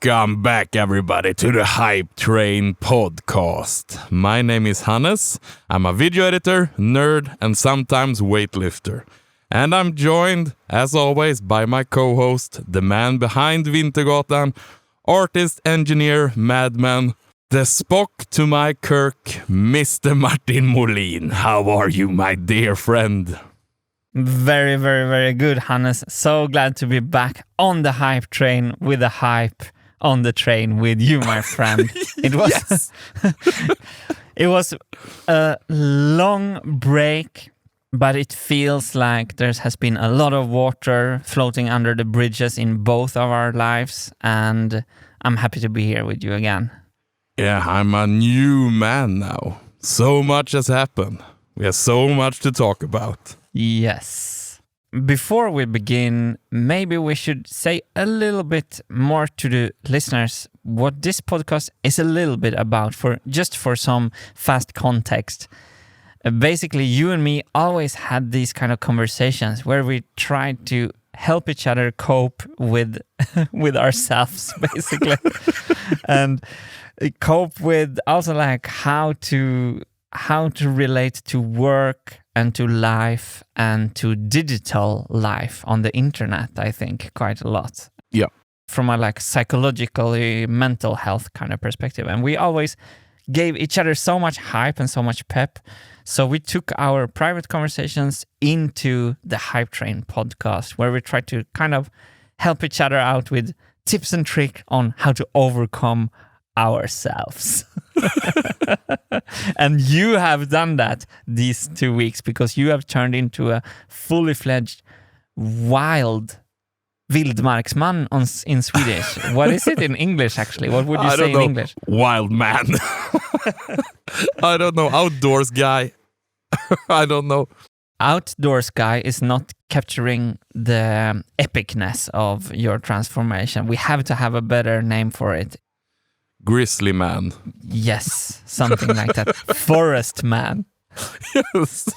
Welcome back, everybody, to the Hypetrain podcast. My name is Hannes. I'm a video editor, nerd, and sometimes weightlifter. And I'm joined, as always, by my co-host, the man behind Vintergatan, artist, engineer, madman, the Spock to my Kirk, Mr. Martin Molin. How are you, my dear friend? Very, very, very good, Hannes. So glad to be back on the hype train with the hype on the train with you, my friend. It was it was a long break, but it feels like there has been a lot of water floating under the bridges in both of our lives, and I'm happy to be here with you again. Yeah, I'm a new man now. So much has happened. We have so much to talk about. Yes. Before we begin, maybe we should say a little bit more to the listeners what this podcast is a little bit about, for some fast context. Basically, you and me always had these kind of conversations where we tried to help each other cope with ourselves, basically, and cope with also like how to relate to work and to life and to digital life on the internet, I think, quite a lot. Yeah. From a like psychologically mental health kind of perspective. And we always gave each other so much hype and so much pep. So we took our private conversations into the Hype Train podcast, where we try to kind of help each other out with tips and tricks on how to overcome ourselves. And you have done that these 2 weeks because you have turned into a fully fledged wild vildmarksman in Swedish. What is it in English, actually? What would you say in English? Wild man. I don't know. Outdoors guy. I don't know. Outdoors guy is not capturing the epicness of your transformation. We have to have a better name for it. Grizzly man. Yes, something like that. Forest man. Yes.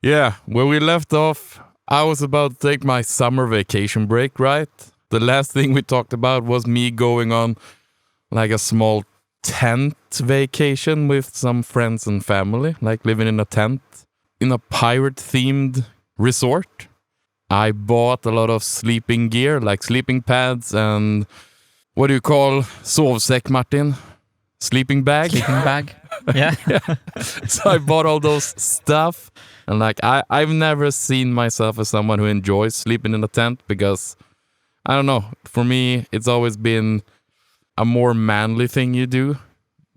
Yeah, where we left off, I was about to take my summer vacation break, right? The last thing we talked about was me going on like a small tent vacation with some friends and family, like living in a tent in a pirate-themed resort. I bought a lot of sleeping gear, like sleeping pads and... What do you call sovsäck, Martin? Sleeping bag? Sleeping bag, yeah. Yeah. So I bought all those stuff. And like, I've never seen myself as someone who enjoys sleeping in a tent because, I don't know, for me, it's always been a more manly thing you do.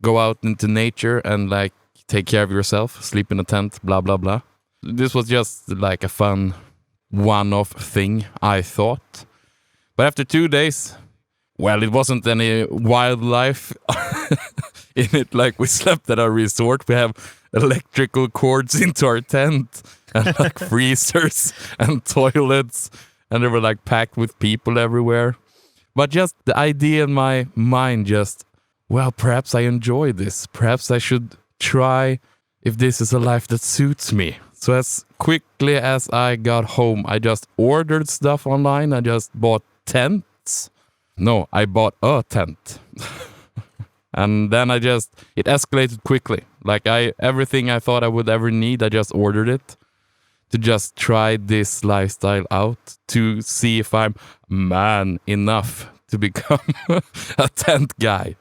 Go out into nature and like take care of yourself, sleep in a tent, blah, blah, blah. This was just like a fun one-off thing, I thought. But after 2 days... Well, it wasn't any wildlife in it. Like, we slept at our resort. We have electrical cords into our tent and like freezers and toilets. And they were like packed with people everywhere. But just the idea in my mind just, well, perhaps I enjoy this. Perhaps I should try if this is a life that suits me. So as quickly as I got home, I just ordered stuff online. I just bought tents. No, I bought a tent. And then it escalated quickly. Like everything I thought I would ever need, I just ordered it to just try this lifestyle out to see if I'm man enough to become a tent guy.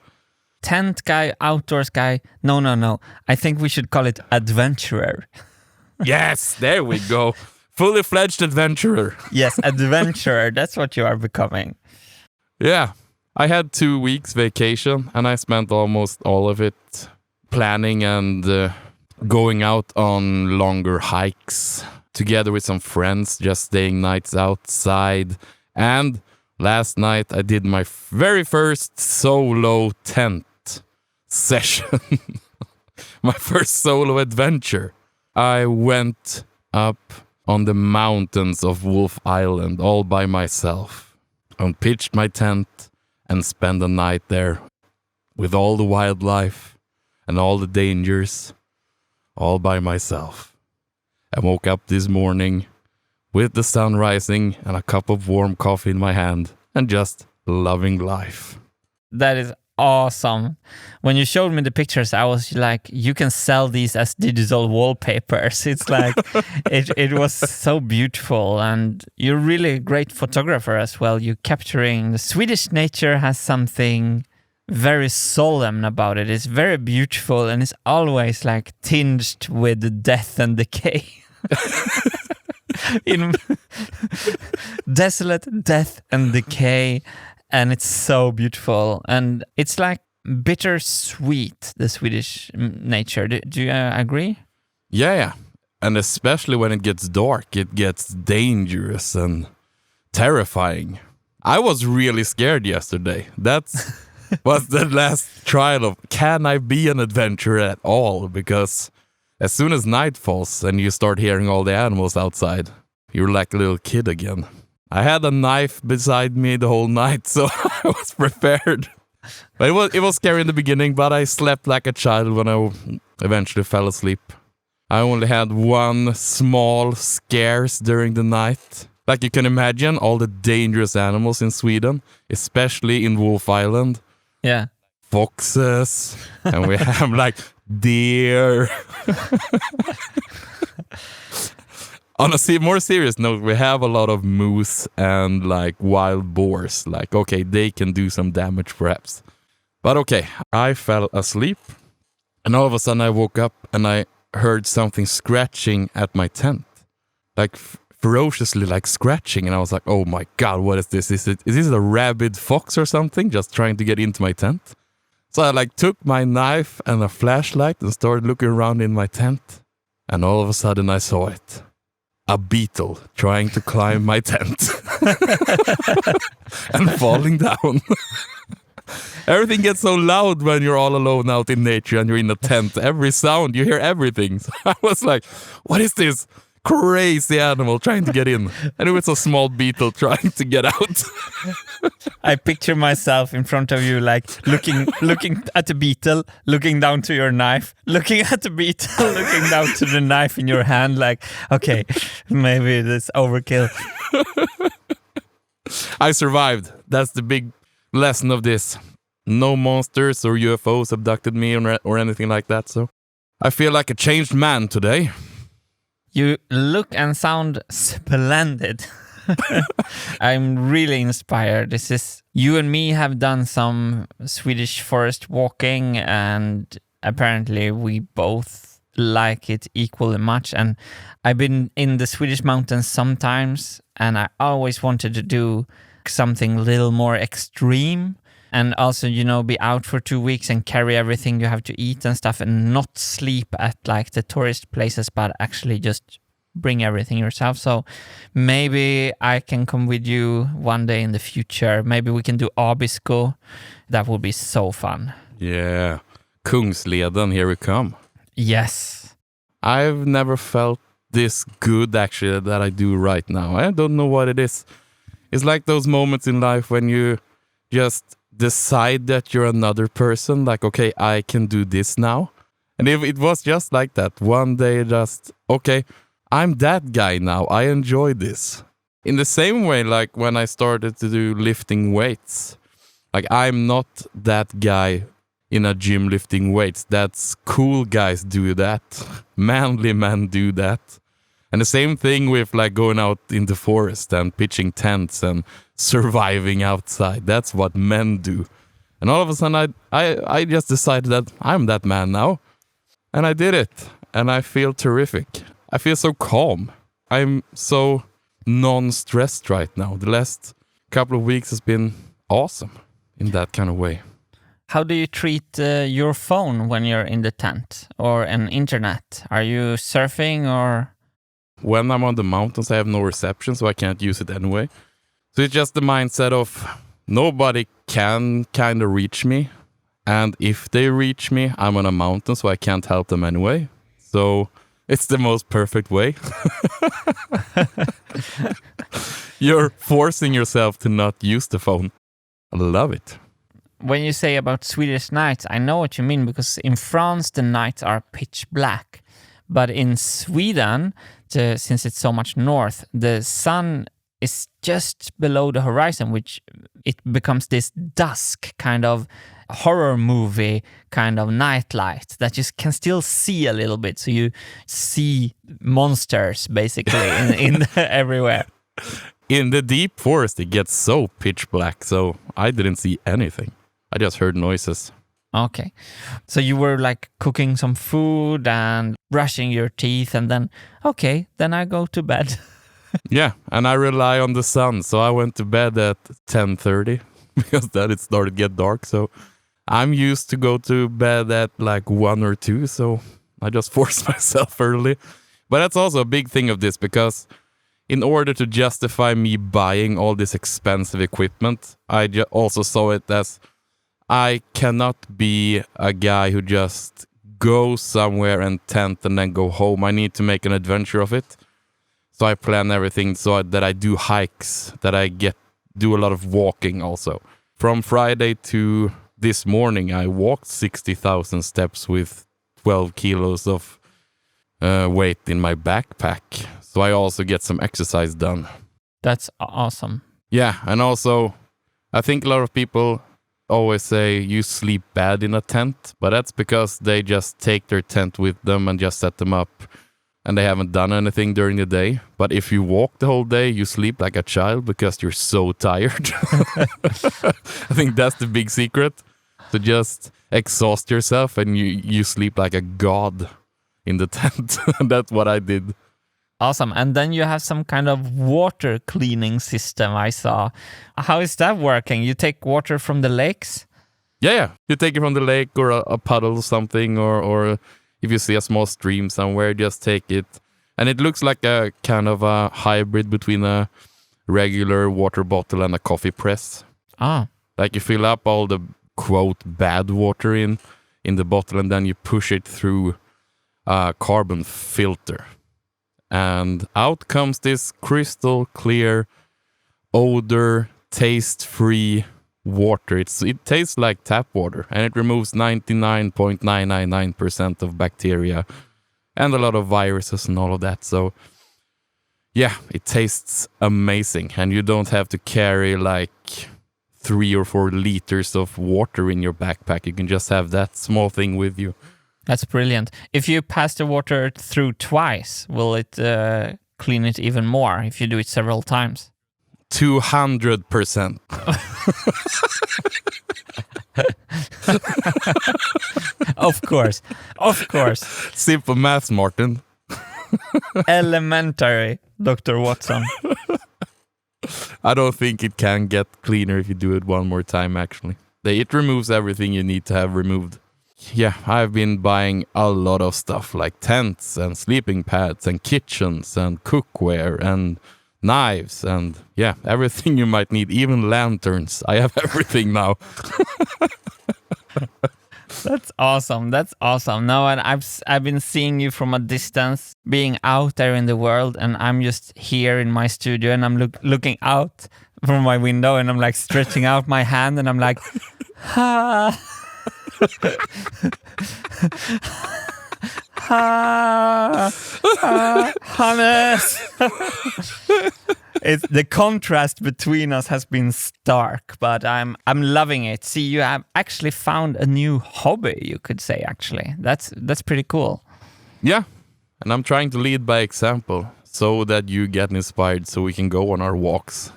Tent guy, outdoors guy. No. I think we should call it adventurer. Yes, there we go. Fully fledged adventurer. Yes, adventurer. That's what you are becoming. Yeah, I had 2 weeks vacation and I spent almost all of it planning and going out on longer hikes together with some friends, just staying nights outside. And last night I did my very first solo tent session, my first solo adventure. I went up on the mountains of Wolf Island all by myself. And pitched my tent and spent the night there with all the wildlife and all the dangers all by myself. I woke up this morning with the sun rising and a cup of warm coffee in my hand and just loving life. That is awesome. When you showed me the pictures, I was like, you can sell these as digital wallpapers. It's like, it was so beautiful. And you're really a great photographer as well. You're capturing the Swedish nature has something very solemn about it. It's very beautiful and it's always like tinged with death and decay. In desolate death and decay. And it's so beautiful. And it's like bittersweet, the Swedish nature. Do you agree? Yeah. And especially when it gets dark, it gets dangerous and terrifying. I was really scared yesterday. That's was the last trial of, can I be an adventurer at all? Because as soon as night falls and you start hearing all the animals outside, you're like a little kid again. I had a knife beside me the whole night, so I was prepared. But it was scary in the beginning, but I slept like a child when I eventually fell asleep. I only had one small scares during the night. Like you can imagine all the dangerous animals in Sweden, especially in Wolf Island. Yeah. Foxes, and we have like deer. On a more serious note, we have a lot of moose and like wild boars. Like, okay, they can do some damage perhaps. But okay, I fell asleep and all of a sudden I woke up and I heard something scratching at my tent. Like ferociously like scratching. And I was like, oh my God, what is this? Is this a rabid fox or something just trying to get into my tent? So I like took my knife and a flashlight and started looking around in my tent. And all of a sudden I saw it. A beetle trying to climb my tent and falling down. Everything gets so loud when you're all alone out in nature and you're in a tent. Every sound, you hear everything. So I was like, what is this crazy animal trying to get in? And it was a small beetle trying to get out. I picture myself in front of you, like looking at the beetle, looking down to your knife, looking at the beetle, looking down to the knife in your hand, like, okay, maybe this overkill. I survived. That's the big lesson of this. No monsters or UFOs abducted me or anything like that. So I feel like a changed man today. You look and sound splendid. I'm really inspired. You and me have done some Swedish forest walking and apparently we both like it equally much. And I've been in the Swedish mountains sometimes and I always wanted to do something a little more extreme. And also, be out for 2 weeks and carry everything you have to eat and stuff and not sleep at like the tourist places, but actually just bring everything yourself. So maybe I can come with you one day in the future. Maybe we can do Abisko. That would be so fun. Yeah. Kungsleden, here we come. Yes. I've never felt this good actually that I do right now. I don't know what it is. It's like those moments in life when you just decide that you're another person. Like, okay, I can do this now. And if it was just like that, one day just, okay, I'm that guy now. I enjoy this. In the same way, like when I started to do lifting weights, like I'm not that guy in a gym lifting weights. That's cool guys do that. Manly men do that. And the same thing with like going out in the forest and pitching tents and surviving outside. That's what men do. And all of a sudden I just decided that I'm that man now. And I did it. And I feel terrific. I feel so calm. I'm so non-stressed right now. The last couple of weeks has been awesome in that kind of way. How do you treat your phone when you're in the tent or an internet? Are you surfing or... When I'm on the mountains, I have no reception, so I can't use it anyway. So it's just the mindset of nobody can kind of reach me. And if they reach me, I'm on a mountain, so I can't help them anyway. So it's the most perfect way. You're forcing yourself to not use the phone. I love it. When you say about Swedish nights, I know what you mean, because in France, the nights are pitch black. But in Sweden, since it's so much north, the sun is just below the horizon, which it becomes this dusk kind of horror movie kind of nightlight that you can still see a little bit. So you see monsters basically in everywhere. In the deep forest, it gets so pitch black, so I didn't see anything. I just heard noises. Okay. So you were like cooking some food and brushing your teeth and then, okay, then I go to bed. Yeah, and I rely on the sun, so I went to bed at 10:30 because then it started to get dark. So I'm used to go to bed at like 1 or 2, so I just force myself early. But that's also a big thing of this, because in order to justify me buying all this expensive equipment, I also saw it as I cannot be a guy who just goes somewhere and tent and then go home. I need to make an adventure of it. So I plan everything so that I do hikes, that I do a lot of walking also. From Friday to this morning, I walked 60,000 steps with 12 kilos of weight in my backpack. So I also get some exercise done. That's awesome. Yeah, and also I think a lot of people always say you sleep bad in a tent, but that's because they just take their tent with them and just set them up and they haven't done anything during the day. But if you walk the whole day, you sleep like a child because you're so tired. I think that's the big secret, to just exhaust yourself and you sleep like a god in the tent. That's what I did. Awesome. And then you have some kind of water cleaning system, I saw. How is that working? You take water from the lakes? Yeah. You take it from the lake or a puddle or something, or if you see a small stream somewhere, just take it. And it looks like a kind of a hybrid between a regular water bottle and a coffee press. Ah. Like you fill up all the, quote, bad water in the bottle, and then you push it through a carbon filter. And out comes this crystal clear, odor, taste-free water. It tastes like tap water, and it removes 99.999% of bacteria and a lot of viruses and all of that. So yeah, it tastes amazing, and you don't have to carry like 3 or 4 liters of water in your backpack. You can just have that small thing with you. That's brilliant. If you pass the water through twice, will it clean it even more if you do it several times? 200%. Of course. Simple maths, Martin. Elementary, Dr. Watson. I don't think it can get cleaner if you do it one more time, actually. It removes everything you need to have removed. Yeah, I've been buying a lot of stuff like tents and sleeping pads and kitchens and cookware and knives and yeah, everything you might need, even lanterns. I have everything now. That's awesome. No, and I've been seeing you from a distance, being out there in the world, and I'm just here in my studio, and I'm looking out from my window, and I'm like stretching out my hand, and I'm like, ha. Hannes. It's the contrast between us has been stark, but I'm loving it. See, you have actually found a new hobby, you could say. Actually, that's pretty cool. Yeah, and I'm trying to lead by example so that you get inspired, so we can go on our walks.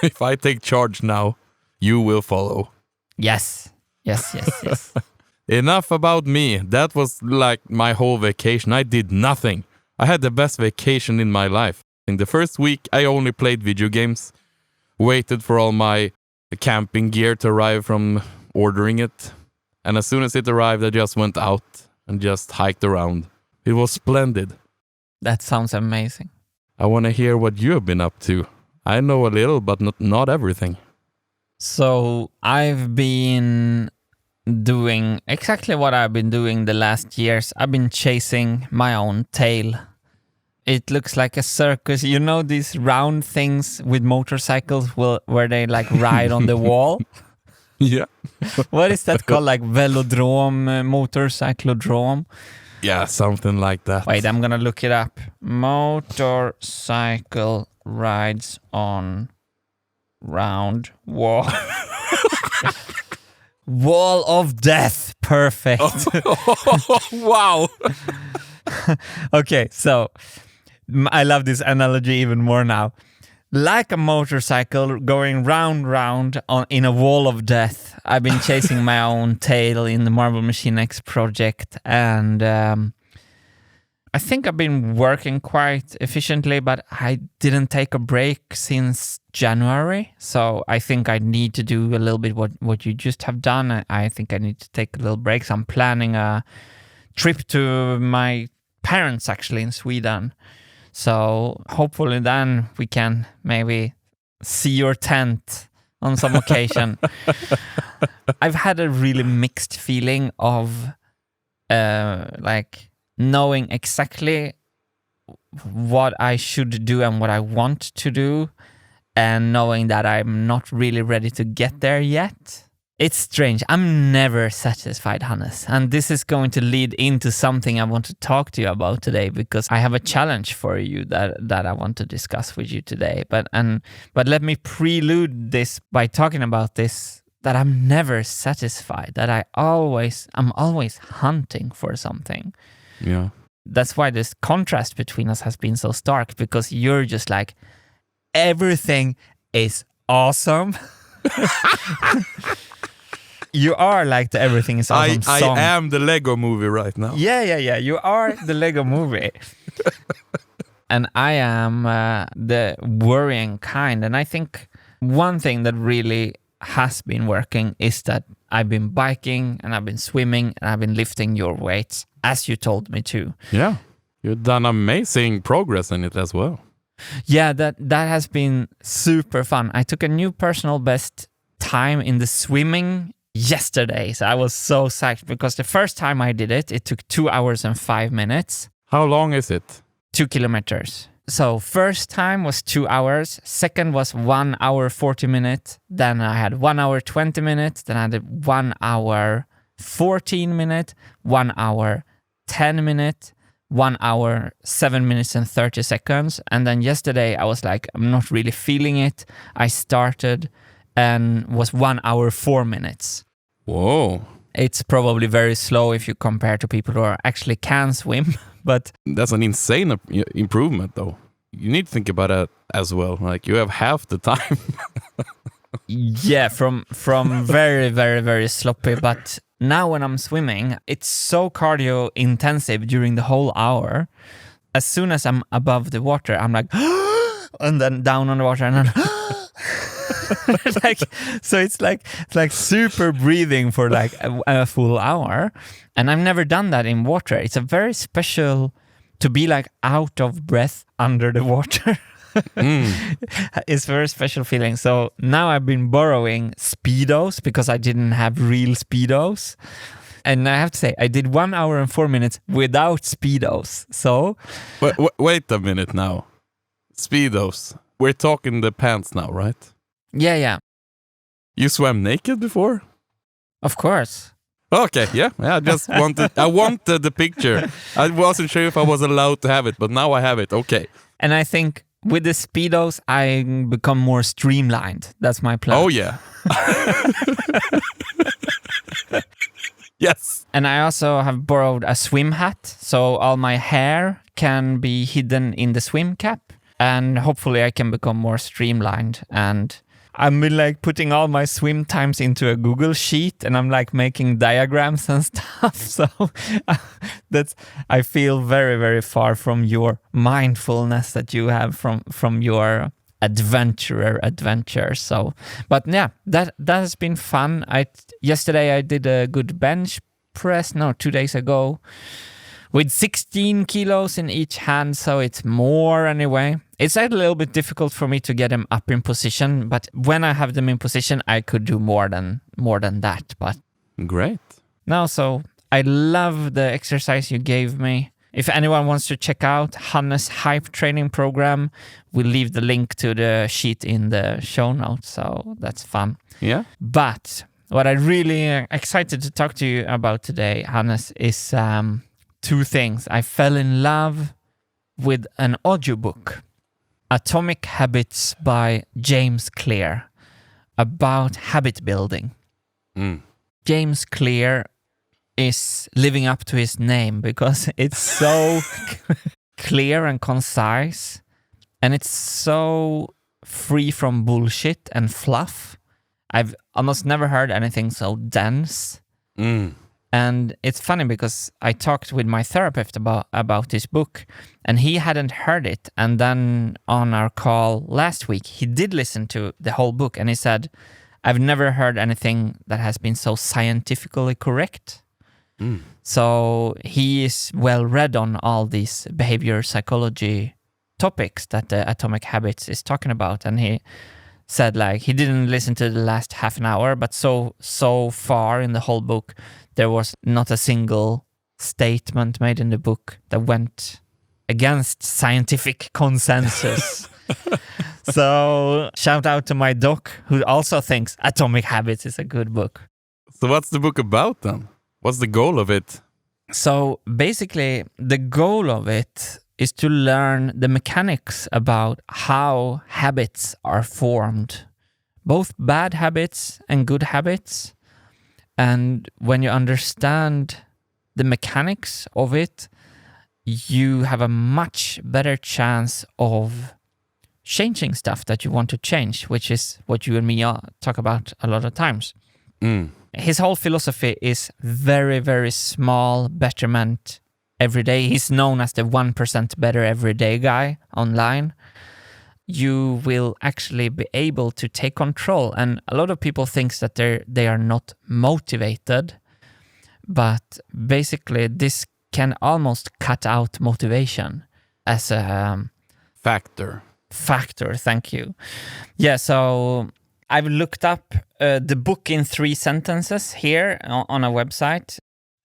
If I take charge now, you will follow. Yes. Enough about me. That was like my whole vacation. I did nothing. I had the best vacation in my life. In the first week, I only played video games, waited for all my camping gear to arrive from ordering it. And as soon as it arrived, I just went out and just hiked around. It was splendid. That sounds amazing. I want to hear what you have been up to. I know a little, but not everything. So I've been doing exactly what I've been doing the last years. I've been chasing my own tail. It looks like a circus. You know these round things with motorcycles where they like ride on the wall? Yeah. What is that called? Like velodrome, motorcyclodrome? Yeah, something like that. Wait, I'm gonna look it up. Motorcycle rides on round wall. Wall of death. Perfect. Wow. Okay, so I love this analogy even more now. Like a motorcycle going round in a wall of death. I've been chasing my own tail in the Marble Machine X project, and I think I've been working quite efficiently, but I didn't take a break since January. So I think I need to do a little bit what you just have done. I think I need to take a little break. So I'm planning a trip to my parents actually in Sweden. So hopefully then we can maybe see your tent on some occasion. I've had a really mixed feeling of like knowing exactly what I should do and what I want to do, and knowing that I'm not really ready to get there yet. It's strange. I'm never satisfied, Hannes. And this is going to lead into something I want to talk to you about today, because I have a challenge for you that I want to discuss with you today. But let me prelude this by talking about this, that I'm never satisfied, that I'm always hunting for something. Yeah. That's why this contrast between us has been so stark, because you're just like, everything is awesome. You are like the everything is awesome song. I am the Lego movie right now. Yeah. You are the Lego movie. And I am the worrying kind. And I think one thing that really has been working is that I've been biking and I've been swimming and I've been lifting your weights, as you told me to. Yeah. You've done amazing progress in it as well. Yeah, that has been super fun. I took a new personal best time in the swimming yesterday. So I was so psyched, because the first time I did it, it took 2 hours and 5 minutes. How long is it? 2 kilometers. So first time was 2 hours. Second was 1 hour 40 minutes. Then I had 1 hour 20 minutes. Then I did 1 hour 14 minutes, 1 hour 10 minutes, 1 hour 7 minutes and 30 seconds. And then yesterday I was like, I'm not really feeling it. I started and was 1 hour 4 minutes. Whoa. It's probably very slow if you compare to people who actually can swim, but that's an insane improvement though. You need to think about it as well. Like, you have half the time. Yeah, from very, very, very sloppy. But now when I'm swimming, it's so cardio intensive during the whole hour. As soon as I'm above the water, I'm like, and then down on the water, and then like, so it's like super breathing for like a full hour. And I've never done that in water. It's a very special to be like out of breath under the water. It's a very special feeling. So now I've been borrowing Speedos, because I didn't have real Speedos. And I have to say, I did 1 hour and 4 minutes without Speedos. So wait a minute now. Speedos. We're talking the pants now, right? Yeah. You swam naked before? Of course. Okay, yeah. I just wanted the picture. I wasn't sure if I was allowed to have it, but now I have it. Okay. And I think with the Speedos, I become more streamlined. That's my plan. Oh, yeah. Yes. And I also have borrowed a swim hat, so all my hair can be hidden in the swim cap. And hopefully I can become more streamlined. And I'm like putting all my swim times into a Google sheet, and I'm like making diagrams and stuff. So I feel very, very far from your mindfulness that you have from your adventure. So, but yeah, that has been fun. Yesterday I did a good bench press. No, 2 days ago, with 16 kilos in each hand. So it's more anyway. It's a little bit difficult for me to get them up in position, but when I have them in position, I could do more than that. But great. No, so I love the exercise you gave me. If anyone wants to check out Hannes' Hypetrain program, we'll leave the link to the sheet in the show notes. So that's fun. Yeah. But what I'm really excited to talk to you about today, Hannes, is 2 things. I fell in love with an audiobook. Atomic Habits by James Clear, about habit building. James Clear is living up to his name because it's so clear and concise, and it's so free from bullshit and fluff. I've almost never heard anything so dense. And it's funny because I talked with my therapist about this book, and he hadn't heard it. And then on our call last week, he did listen to the whole book, and he said, I've never heard anything that has been so scientifically correct. So he is well read on all these behavior psychology topics that the Atomic Habits is talking about. And he said, like, he didn't listen to the last half an hour, but so far in the whole book, there was not a single statement made in the book that went against scientific consensus. So shout out to my doc, who also thinks Atomic Habits is a good book. So what's the book about then? What's the goal of it? So basically, the goal of it is to learn the mechanics about how habits are formed, both bad habits and good habits. And when you understand the mechanics of it, you have a much better chance of changing stuff that you want to change, which is what you and me talk about a lot of times. His whole philosophy is very, very small betterment every day. He's known as the 1% better everyday guy online. You will actually be able to take control. And a lot of people think that they are not motivated, but basically this can almost cut out motivation as a factor. Thank you. Yeah, so I've looked up the book in 3 sentences here on a website.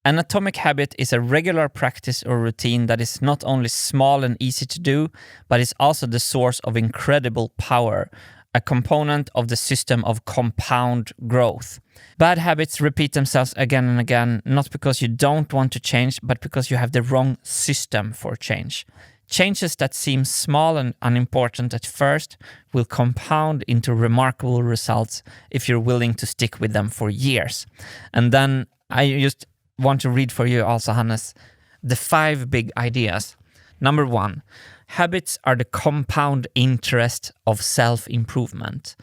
An atomic habit is a regular practice or routine that is not only small and easy to do, but is also the source of incredible power, a component of the system of compound growth. Bad habits repeat themselves again and again, not because you don't want to change, but because you have the wrong system for change. Changes that seem small and unimportant at first will compound into remarkable results if you're willing to stick with them for years. And then I just want to read for you also, Hannes, the 5 big ideas. Number 1, habits are the compound interest of self-improvement.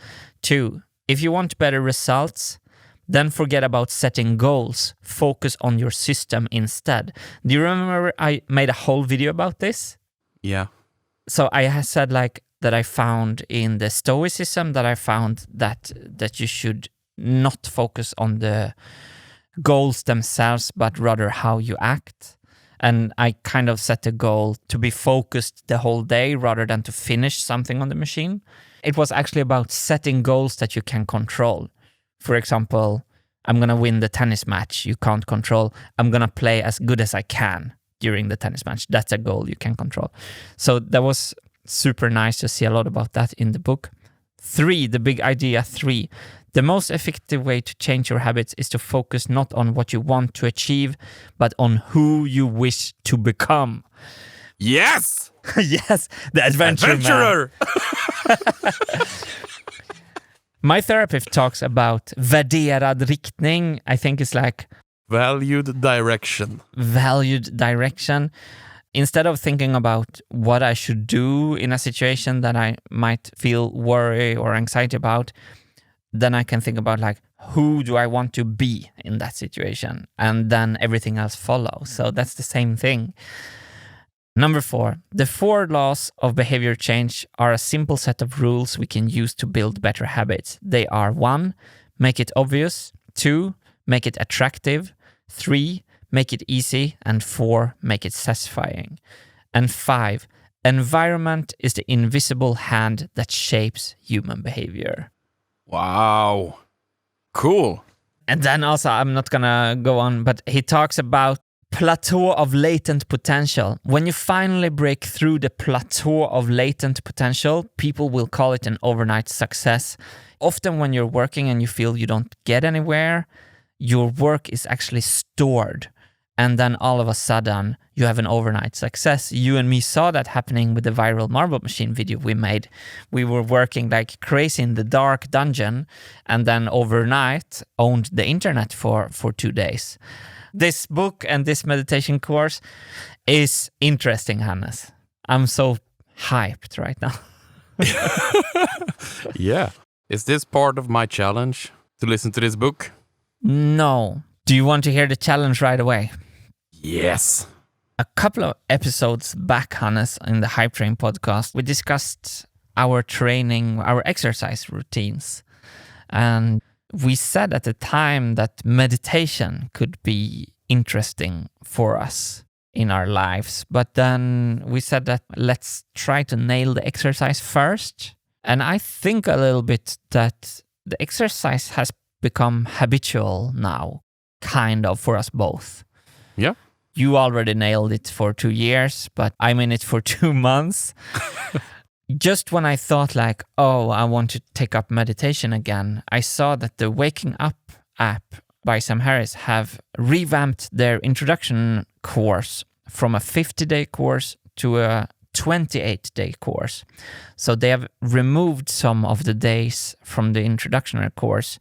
2, if you want better results, then forget about setting goals. Focus on your system instead. Do you remember I made a whole video about this? Yeah. So I said like that I found in the Stoicism that I found that you should not focus on the goals themselves, but rather how you act. And I kind of set a goal to be focused the whole day rather than to finish something on the machine. It was actually about setting goals that you can control. For example, I'm going to win the tennis match. You can't control. I'm going to play as good as I can during the tennis match. That's a goal you can control. So that was super nice to see a lot about that in the book. 3, the big idea 3. The most effective way to change your habits is to focus not on what you want to achieve, but on who you wish to become. Yes! Yes, the adventurer. My therapist talks about värderad riktning. I think it's like valued direction. Instead of thinking about what I should do in a situation that I might feel worry or anxiety about, then I can think about like, who do I want to be in that situation? And then everything else follows. So that's the same thing. Number 4, the 4 laws of behavior change are a simple set of rules we can use to build better habits. They are 1, make it obvious. 2, make it attractive. 3, make it easy. And 4, make it satisfying. And 5, environment is the invisible hand that shapes human behavior. Wow. Cool. And then also, I'm not gonna go on, but he talks about plateau of latent potential. When you finally break through the plateau of latent potential, people will call it an overnight success. Often when you're working and you feel you don't get anywhere, your work is actually stored. and then all of a sudden you have an overnight success. You and me saw that happening with the viral marble machine video we made. We were working like crazy in the dark dungeon, and then overnight owned the internet for 2 days. This book and this meditation course is interesting, Hannes. I'm so hyped right now. Yeah. Is this part of my challenge to listen to this book? No. Do you want to hear the challenge right away? Yes. A couple of episodes back, Hannes, in the Hypetrain podcast, we discussed our training, our exercise routines. And we said at the time that meditation could be interesting for us in our lives. But then we said that let's try to nail the exercise first. And I think a little bit that the exercise has become habitual now, kind of, for us both. Yeah. You already nailed it for 2 years, but I'm in it for 2 months. Just when I thought like, oh, I want to take up meditation again, I saw that the Waking Up app by Sam Harris have revamped their introduction course from a 50-day course to a 28-day course. So they have removed some of the days from the introductory course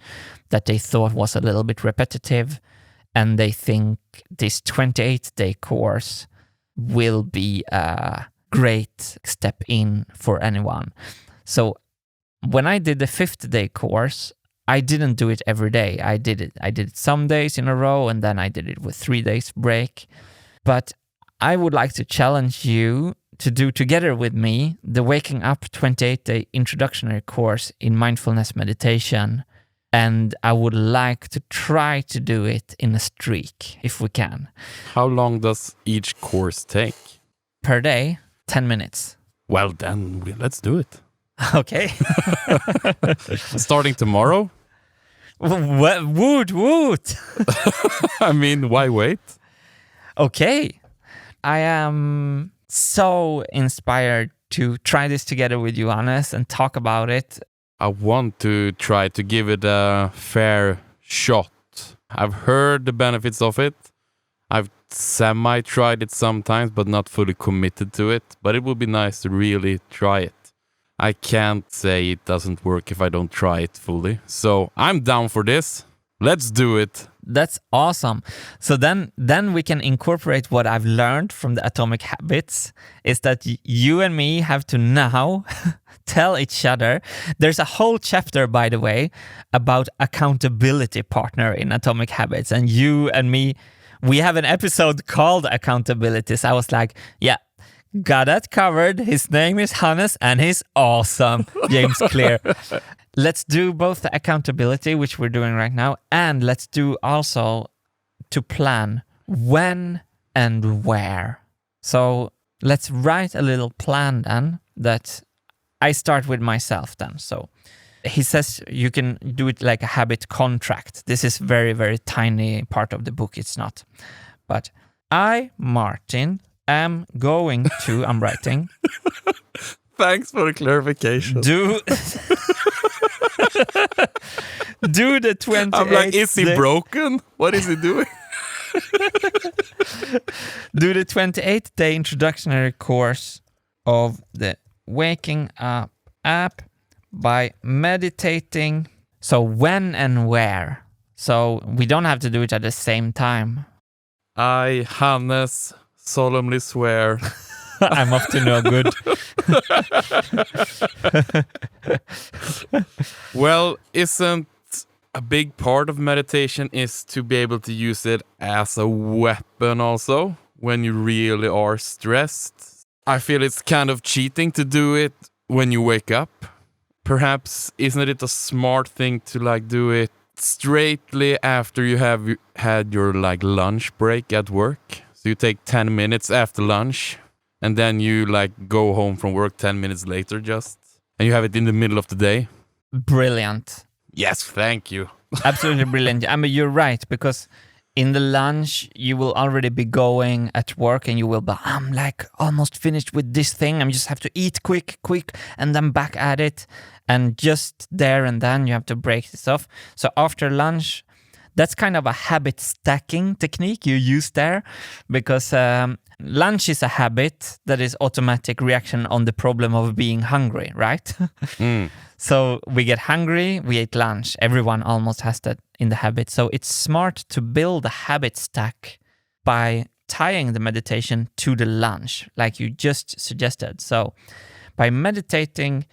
that they thought was a little bit repetitive, and they think this 28-day course will be a great step in for anyone. So when I did the 50-day course, I didn't do it every day. I did it some days in a row, and then I did it with 3 days break. But I would like to challenge you to do together with me the Waking Up 28-day introductory course in mindfulness meditation. And I would like to try to do it in a streak, if we can. How long does each course take? Per day, 10 minutes. Well, then let's do it. Okay. Starting tomorrow? Woot. I mean, why wait? Okay. I am so inspired to try this together with you, Hannes, and talk about it. I want to try to give it a fair shot. I've heard the benefits of it. I've semi-tried it sometimes, but not fully committed to it. But it would be nice to really try it. I can't say it doesn't work if I don't try it fully. So I'm down for this. Let's do it. That's awesome. So then we can incorporate what I've learned from the Atomic Habits is that you and me have to now tell each other. There's a whole chapter, by the way, about accountability partner in Atomic Habits. And you and me, we have an episode called Accountability. So I was like, yeah, got that covered. His name is Hannes and he's awesome. James Clear. Let's do both the accountability, which we're doing right now, and let's do also to plan when and where. So let's write a little plan then that I start with myself then. So he says you can do it like a habit contract. This is very, very tiny part of the book. It's not. But I, Martin, am going to, I'm writing. Thanks for the clarification. Do the 28th. I'm like, is he broken? What is he doing? Do the 28th day introductory course of the Waking Up app by meditating. So when and where. So we don't have to do it at the same time. I, Hannes, solemnly swear. I'm up to no good. Well, isn't a big part of meditation is to be able to use it as a weapon also when you really are stressed? I feel it's kind of cheating to do it when you wake up. Perhaps isn't it a smart thing to like do it straightly after you have had your like lunch break at work? So you take 10 minutes after lunch. And then you like go home from work 10 minutes later just. And you have it in the middle of the day. Brilliant. Yes, thank you. Absolutely brilliant. I mean, you're right, because in the lunch, you will already be going at work and you will be, I'm like almost finished with this thing. I just have to eat quick, and then back at it. And just there and then you have to break this off. So after lunch, that's kind of a habit stacking technique you use there, because lunch is a habit that is automatic reaction on the problem of being hungry, right? So we get hungry, we eat lunch. Everyone almost has that in the habit. So it's smart to build a habit stack by tying the meditation to the lunch, like you just suggested. So by meditating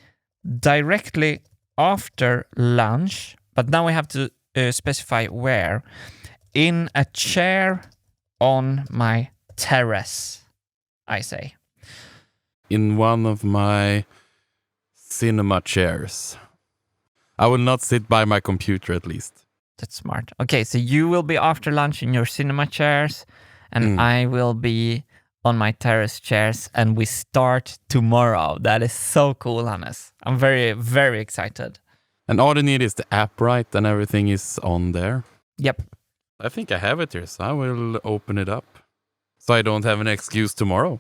directly after lunch, but now we have to specify where. In a chair on my terrace, I say. In one of my cinema chairs. I will not sit by my computer, at least. That's smart. Okay, so you will be after lunch in your cinema chairs, and I will be on my terrace chairs, and we start tomorrow. That is so cool, Hannes. I'm very, very excited. And all you need is the app, right? And everything is on there. Yep. I think I have it here, so I will open it up. So I don't have an excuse tomorrow.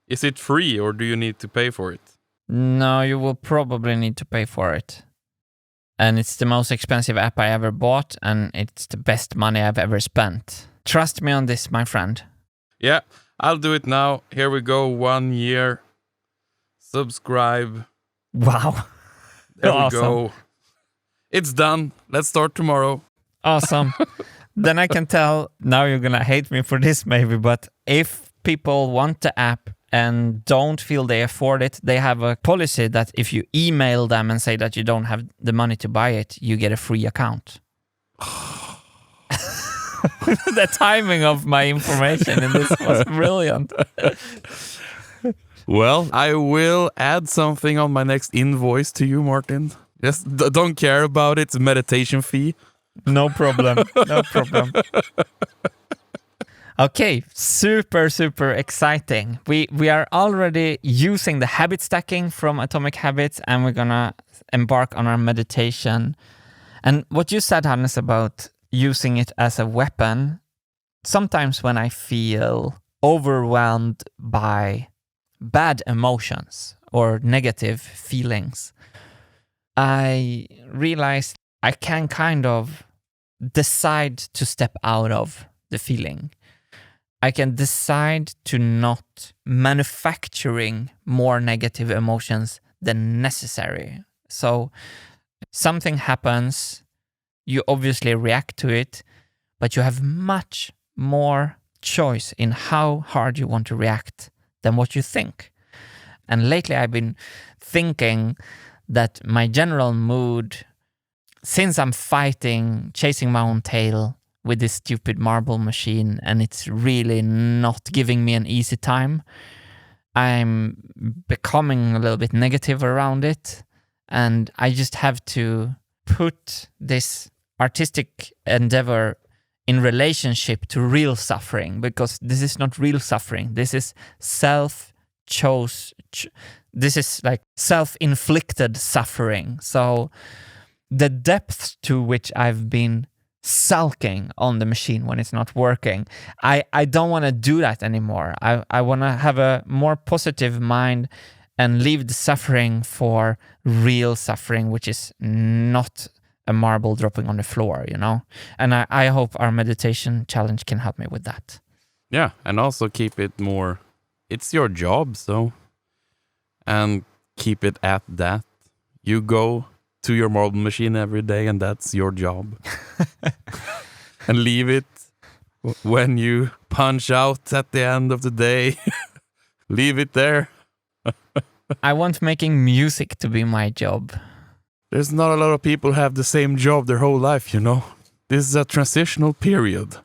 Is it free, or do you need to pay for it? No, you will probably need to pay for it. And it's the most expensive app I ever bought, and it's the best money I've ever spent. Trust me on this, my friend. Yeah, I'll do it now. Here we go. 1 year. Subscribe. Wow. There Awesome. we go. It's done. Let's start tomorrow. Awesome. Then I can tell, now you're going to hate me for this maybe, but if people want the app and don't feel they afford it, they have a policy that if you email them and say that you don't have the money to buy it, you get a free account. The timing of my information in this was brilliant. Well, I will add something on my next invoice to you, Martin. Just don't care about it. It's a meditation fee. No problem. No problem. Okay, super, super exciting. We are already using the habit stacking from Atomic Habits, and we're gonna embark on our meditation. And what you said, Hannes, about using it as a weapon, sometimes when I feel overwhelmed by bad emotions or negative feelings, I realized I can kind of decide to step out of the feeling. I can decide to not manufacturing more negative emotions than necessary. So something happens, you obviously react to it, but you have much more choice in how hard you want to react than what you think. And lately I've been thinking that my general mood, since I'm fighting, chasing my own tail with this stupid marble machine, and it's really not giving me an easy time, I'm becoming a little bit negative around it. And I just have to put this artistic endeavor in relationship to real suffering, because this is not real suffering. This is this is like self-inflicted suffering. So the depth to which I've been sulking on the machine when it's not working, I don't want to do that anymore. I want to have a more positive mind and leave the suffering for real suffering, which is not a marble dropping on the floor, you know? And I hope our meditation challenge can help me with that. Yeah, and also keep it more, it's your job, so, and keep it at that. You go to your marble machine every day, and that's your job. And leave it when you punch out at the end of the day. Leave it there. I want making music to be my job. There's not a lot of people who have the same job their whole life, you know. This is a transitional period.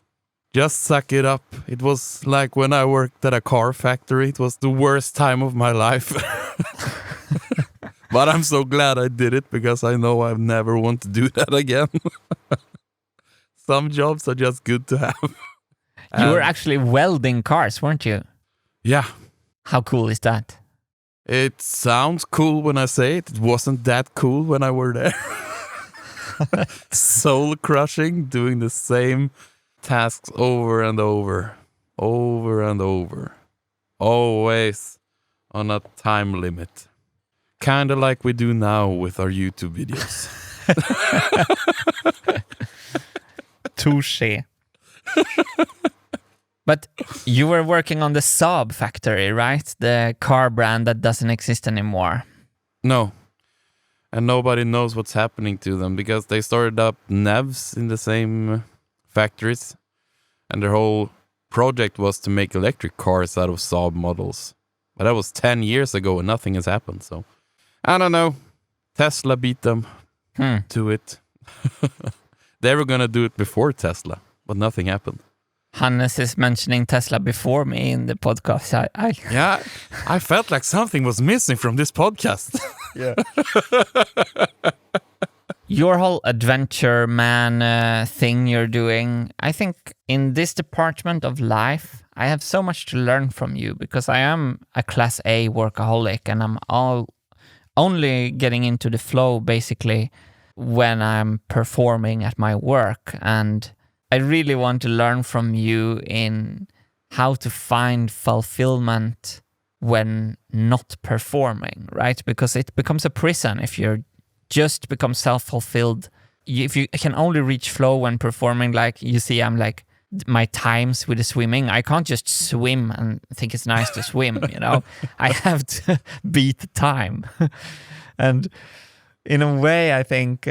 Just suck it up. It was like when I worked at a car factory. It was the worst time of my life. But I'm so glad I did it, because I know I never want to do that again. Some jobs are just good to have. You were actually welding cars, weren't you? Yeah. How cool is that? It sounds cool when I say it. It wasn't that cool when I were there. Soul crushing, doing the same tasks over and over. Over and over. Always on a time limit. Kind of like we do now with our YouTube videos. Touché. But you were working on the Saab factory, right? The car brand that doesn't exist anymore. No. And nobody knows what's happening to them because they started up NEVs in the same factories. And their whole project was to make electric cars out of Saab models. But that was 10 years ago and nothing has happened. So I don't know. Tesla beat them to it. They were going to do it before Tesla, but nothing happened. Hannes is mentioning Tesla before me in the podcast. Yeah, I felt like something was missing from this podcast. Yeah. Your whole adventure man thing you're doing, I think in this department of life, I have so much to learn from you because I am a class A workaholic and I'm only getting into the flow basically when I'm performing at my work. And I really want to learn from you in how to find fulfillment when not performing, right? Because it becomes a prison if you're just become self-fulfilled. If you can only reach flow when performing, like you see, I'm like my times with the swimming. I can't just swim and think it's nice to swim, you know. I have to beat the time. And in a way, I think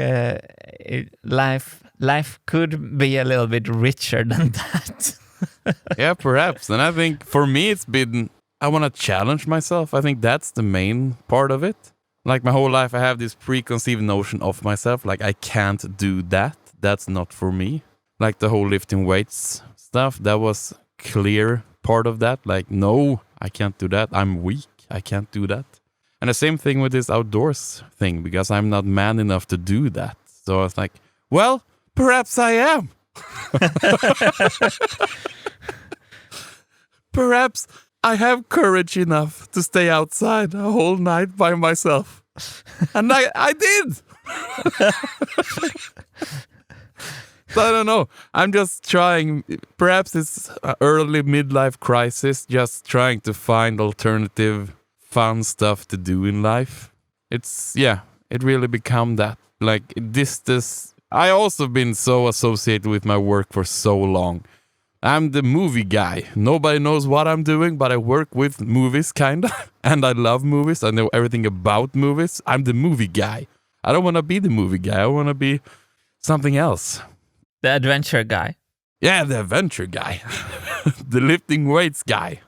life could be a little bit richer than that. Yeah, perhaps. And I think for me, it's been, I want to challenge myself. I think that's the main part of it. Like my whole life, I have this preconceived notion of myself. Like I can't do that. That's not for me. Like the whole lifting weights stuff, that was clear part of that. Like, no, I can't do that. I'm weak. I can't do that. And the same thing with this outdoors thing, because I'm not man enough to do that. So I was like, well, perhaps I am. Perhaps I have courage enough to stay outside a whole night by myself. And I did. So I don't know. I'm just trying. Perhaps it's an early midlife crisis, just trying to find alternative fun stuff to do in life. It really become that. Like this. I also been so associated with my work for so long. I'm the movie guy. Nobody knows what I'm doing, but I work with movies, kinda. And I love movies. I know everything about movies. I'm the movie guy. I don't want to be the movie guy. I want to be something else. The adventure guy. Yeah, the adventure guy. The lifting weights guy.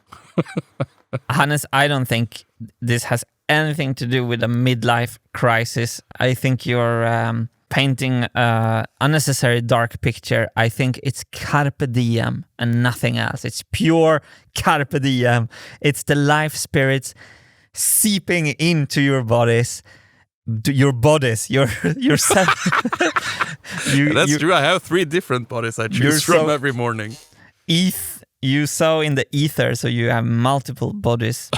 Hannes, I don't think this has anything to do with a midlife crisis. I think you're painting an unnecessary dark picture. I think it's carpe diem and nothing else. It's pure carpe diem. It's the life spirits seeping into your bodies. Your yourself. That's true. I have 3 different bodies I choose from every morning. You sow in the ether, so you have multiple bodies.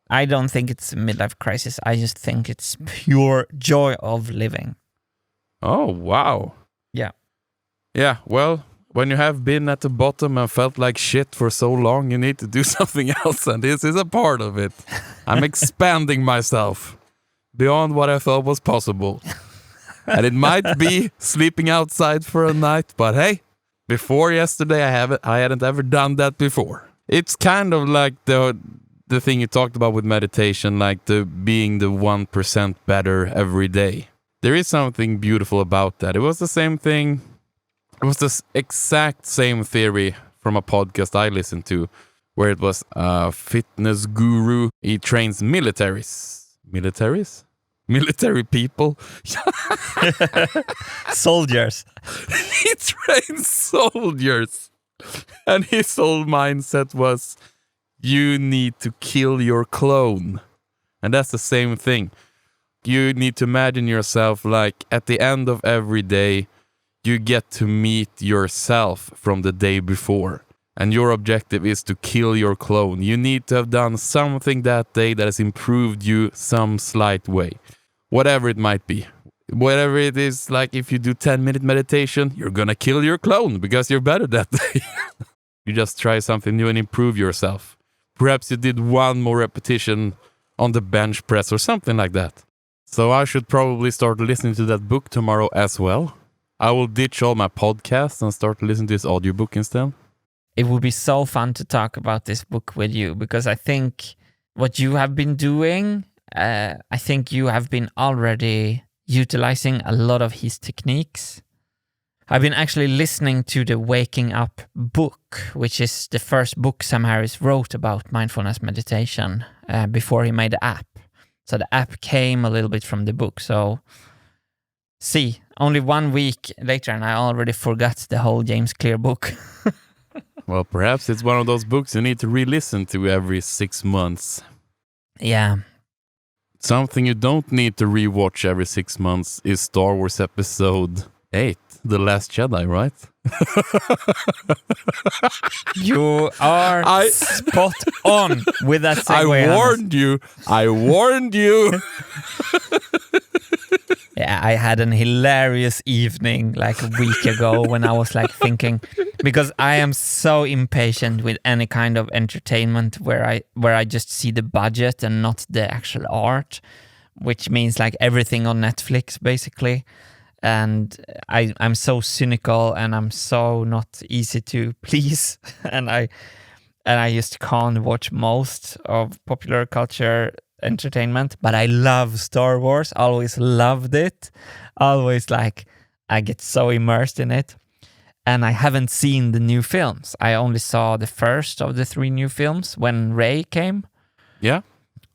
I don't think it's a midlife crisis. I just think it's pure joy of living. Oh, wow. Yeah. Yeah, well, when you have been at the bottom and felt like shit for so long, you need to do something else, and this is a part of it. I'm expanding myself beyond what I thought was possible. And it might be sleeping outside for a night, but hey, before yesterday, I hadn't ever done that before. It's kind of like the thing you talked about with meditation, like being the 1% better every day. There is something beautiful about that. It was the same thing. It was the exact same theory from a podcast I listened to, where it was a fitness guru. He trains military people. Soldiers. He trains soldiers. And his whole mindset was, you need to kill your clone. And that's the same thing. You need to imagine yourself like at the end of every day, you get to meet yourself from the day before. And your objective is to kill your clone. You need to have done something that day that has improved you some slight way. Whatever it might be. Whatever it is, like if you do 10-minute meditation, you're gonna kill your clone because you're better that day. You just try something new and improve yourself. Perhaps you did 1 more repetition on the bench press or something like that. So I should probably start listening to that book tomorrow as well. I will ditch all my podcasts and start listening to this audiobook instead. It would be so fun to talk about this book with you, because I think what you have been doing, I think you have been already utilizing a lot of his techniques. I've been actually listening to the Waking Up book, which is the first book Sam Harris wrote about mindfulness meditation before he made the app. So the app came a little bit from the book. So see, only 1 week later and I already forgot the whole James Clear book. Well, perhaps it's one of those books you need to re-listen to every 6 months. Yeah. Something you don't need to rewatch every 6 months is Star Wars Episode 8, The Last Jedi, right? You are spot on with that segue. I warned you. Yeah, I had an hilarious evening like a week ago when I was like thinking, because I am so impatient with any kind of entertainment where I just see the budget and not the actual art, which means like everything on Netflix basically. And I'm so cynical and I'm so not easy to please, and I just can't watch most of popular culture entertainment. But I love Star Wars, always loved it, always like I get so immersed in it. And I haven't seen the new films. I only saw the first of the 3 new films when Rey came. Yeah.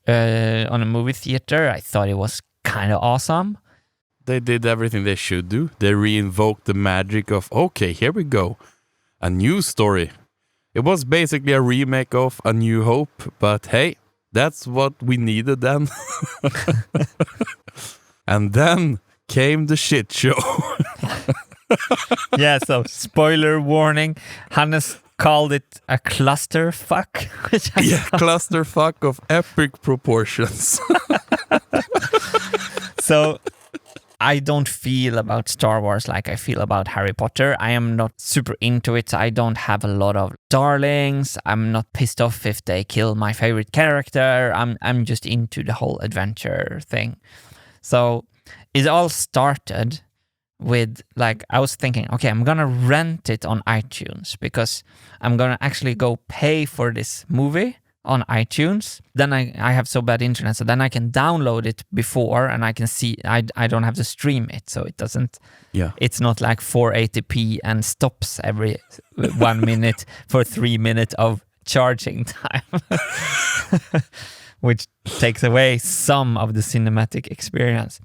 On a movie theater. I thought it was kind of awesome. They did everything they should do. They re-invoked the magic of, okay, here we go. A new story. It was basically a remake of A New Hope, but hey, that's what we needed then. And then came the shit show. Yeah, so spoiler warning. Hannes called it a clusterfuck. Clusterfuck of epic proportions. So I don't feel about Star Wars like I feel about Harry Potter. I am not super into it. I don't have a lot of darlings. I'm not pissed off if they kill my favorite character. I'm just into the whole adventure thing. So it all started with like, I was thinking, okay, I'm gonna rent it on iTunes because I'm gonna actually go pay for this movie on iTunes. Then I have so bad internet, so then I can download it before and I can see, I don't have to stream it, so it doesn't, it's not like 480p and stops every 1 minute for 3 minutes of charging time, which takes away some of the cinematic experience.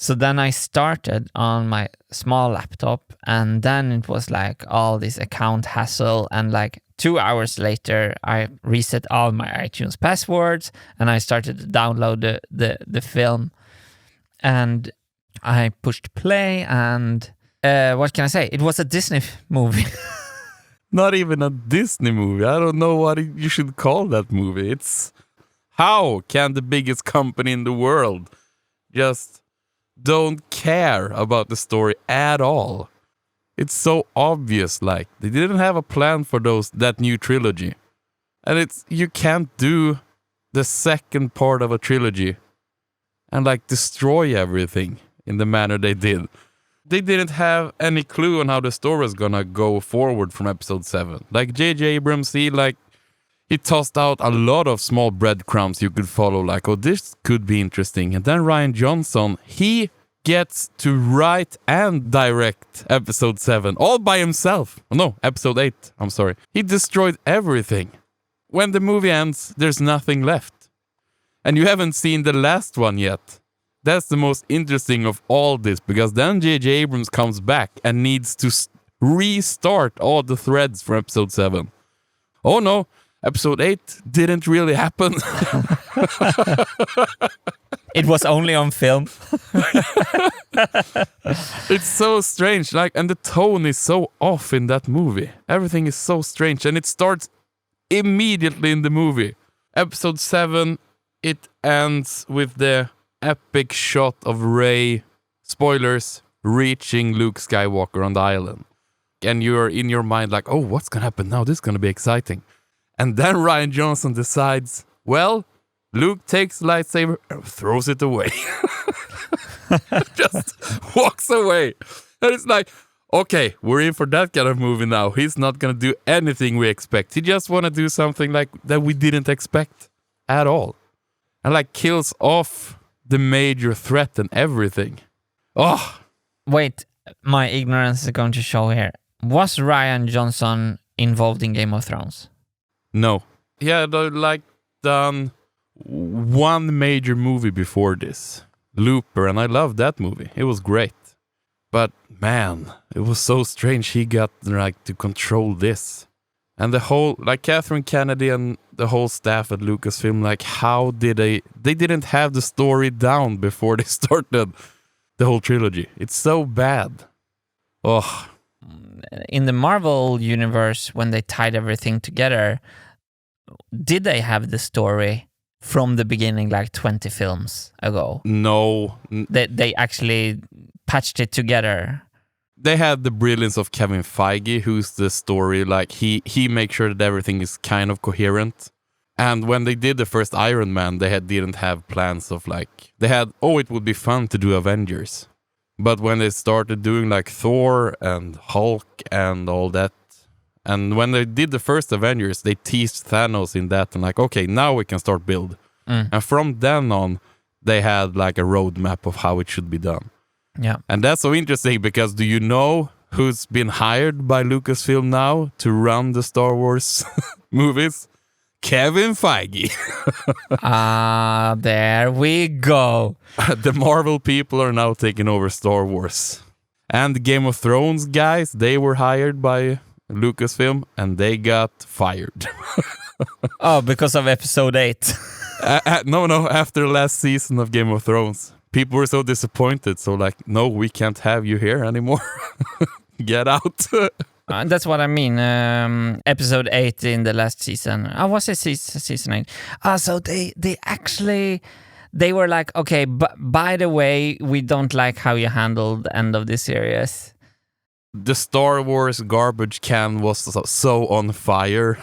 So then I started on my small laptop, and then it was like all this account hassle, and like 2 hours later I reset all my iTunes passwords and I started to download the film, and I pushed play, and what can I say? It was a Disney movie. Not even a Disney movie. I don't know what you should call that movie. It's, how can the biggest company in the world just don't care about the story at all? It's so obvious, like they didn't have a plan for that new trilogy. And it's, you can't do the second part of a trilogy and like destroy everything in the manner they did. They didn't have any clue on how the story was gonna go forward from episode 7. Like J.J. Abrams, he tossed out a lot of small breadcrumbs you could follow, like, oh, this could be interesting. And then Rian Johnson, he gets to write and direct episode 7 all by himself. Oh, no, episode 8, I'm sorry. He destroyed everything. When the movie ends, there's nothing left. And you haven't seen the last one yet. That's the most interesting of all this, because then J.J. Abrams comes back and needs to restart all the threads from episode 7. Oh no, episode 8 didn't really happen. It was only on film. It's so strange, like, and the tone is so off in that movie. Everything is so strange, and it starts immediately in the movie. Episode 7, it ends with the epic shot of Rey, spoilers, reaching Luke Skywalker on the island. And you're in your mind like, oh, what's gonna happen now? This is gonna be exciting. And then Rian Johnson decides, well, Luke takes the lightsaber and throws it away. Just walks away. And it's like, okay, we're in for that kind of movie now. He's not gonna do anything we expect. He just wanna do something like that we didn't expect at all. And like kills off the major threat and everything. Oh. Wait, my ignorance is going to show here. Was Rian Johnson involved in Game of Thrones? No. He had like done one major movie before this. Looper, and I loved that movie. It was great. But man, it was so strange he got like to control this. And the whole, like Catherine Kennedy and the whole staff at Lucasfilm, like how did they didn't have the story down before they started the whole trilogy. It's so bad. Oh. In the Marvel universe, when they tied everything together, did they have the story from the beginning, like 20 films ago? No. They actually patched it together. They had the brilliance of Kevin Feige, who's the story, like he makes sure that everything is kind of coherent. And when they did the first Iron Man, they didn't have plans of like, they had, it would be fun to do Avengers. But when they started doing like Thor and Hulk and all that, and when they did the first Avengers, they teased Thanos in that and like, okay, now we can start build. And from then on, they had like a roadmap of how it should be done. Yeah. And that's so interesting because do you know who's been hired by Lucasfilm now to run the Star Wars movies? Kevin Feige. There we go. The Marvel people are now taking over Star Wars. And the Game of Thrones guys, they were hired by Lucasfilm and they got fired. Because of episode 8. No, after the last season of Game of Thrones. People were so disappointed, so like, no, we can't have you here anymore. Get out. That's what I mean. Episode 8 in the last season. Was it season 8? So they actually, they were like, okay, but by the way, we don't like how you handled the end of this series. The Star Wars garbage can was so on fire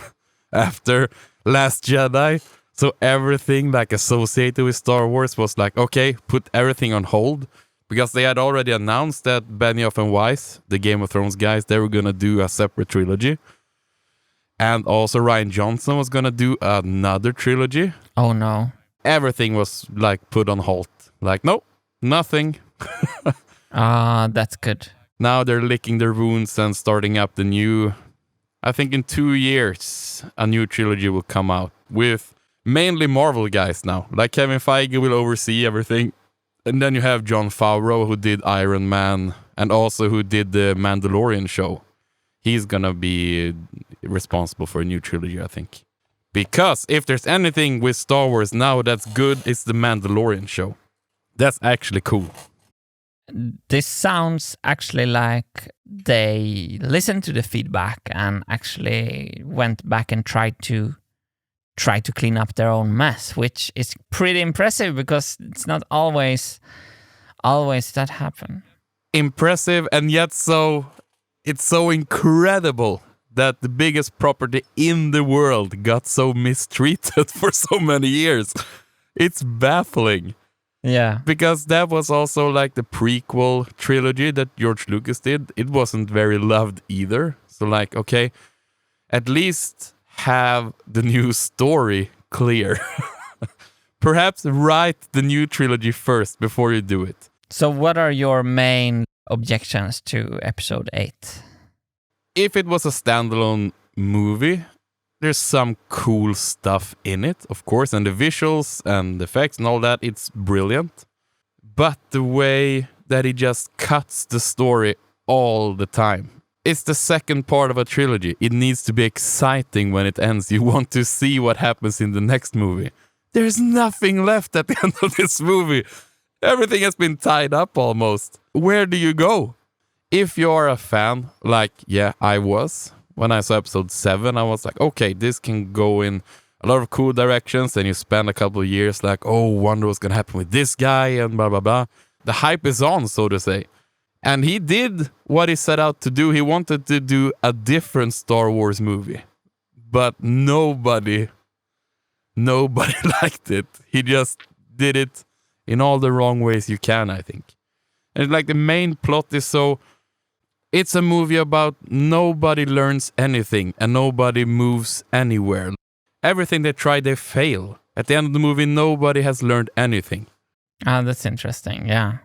after Last Jedi. So everything like associated with Star Wars was like, okay, put everything on hold. Because they had already announced that Benioff and Weiss, the Game of Thrones guys, they were going to do a separate trilogy. And also Rian Johnson was going to do another trilogy. Oh no. Everything was like put on hold. Like, no, nothing. That's good. Now they're licking their wounds and starting up the new, I think in 2 years, a new trilogy will come out with mainly Marvel guys now. Like Kevin Feige will oversee everything. And then you have Jon Favreau, who did Iron Man and also who did the Mandalorian show. He's gonna be responsible for a new trilogy, I think. Because if there's anything with Star Wars now that's good, it's the Mandalorian show. That's actually cool. This sounds actually like they listened to the feedback and actually went back and tried to clean up their own mess, which is pretty impressive because it's not always that happen. Impressive, and yet it's so incredible that the biggest property in the world got so mistreated for so many years. It's baffling. Yeah. Because that was also like the prequel trilogy that George Lucas did. It wasn't very loved either. So like, okay, at least have the new story clear. Perhaps write the new trilogy first before you do it. So what are your main objections to episode 8? If it was a standalone movie, there's some cool stuff in it, of course, and the visuals and the effects and all that, it's brilliant. But the way that he just cuts the story all the time. It's the second part of a trilogy. It needs to be exciting when it ends. You want to see what happens in the next movie. There's nothing left at the end of this movie. Everything has been tied up almost. Where do you go? If you're a fan, like, yeah, I was, when I saw episode 7, I was like, okay, this can go in a lot of cool directions. And you spend a couple of years like, oh, wonder what's going to happen with this guy and blah, blah, blah. The hype is on, so to say. And he did what he set out to do. He wanted to do a different Star Wars movie. But nobody liked it. He just did it in all the wrong ways you can, I think. And like the main plot is so It's a movie about nobody learns anything and nobody moves anywhere. Everything they try, they fail. At the end of the movie, nobody has learned anything. Ah, that's interesting. Yeah.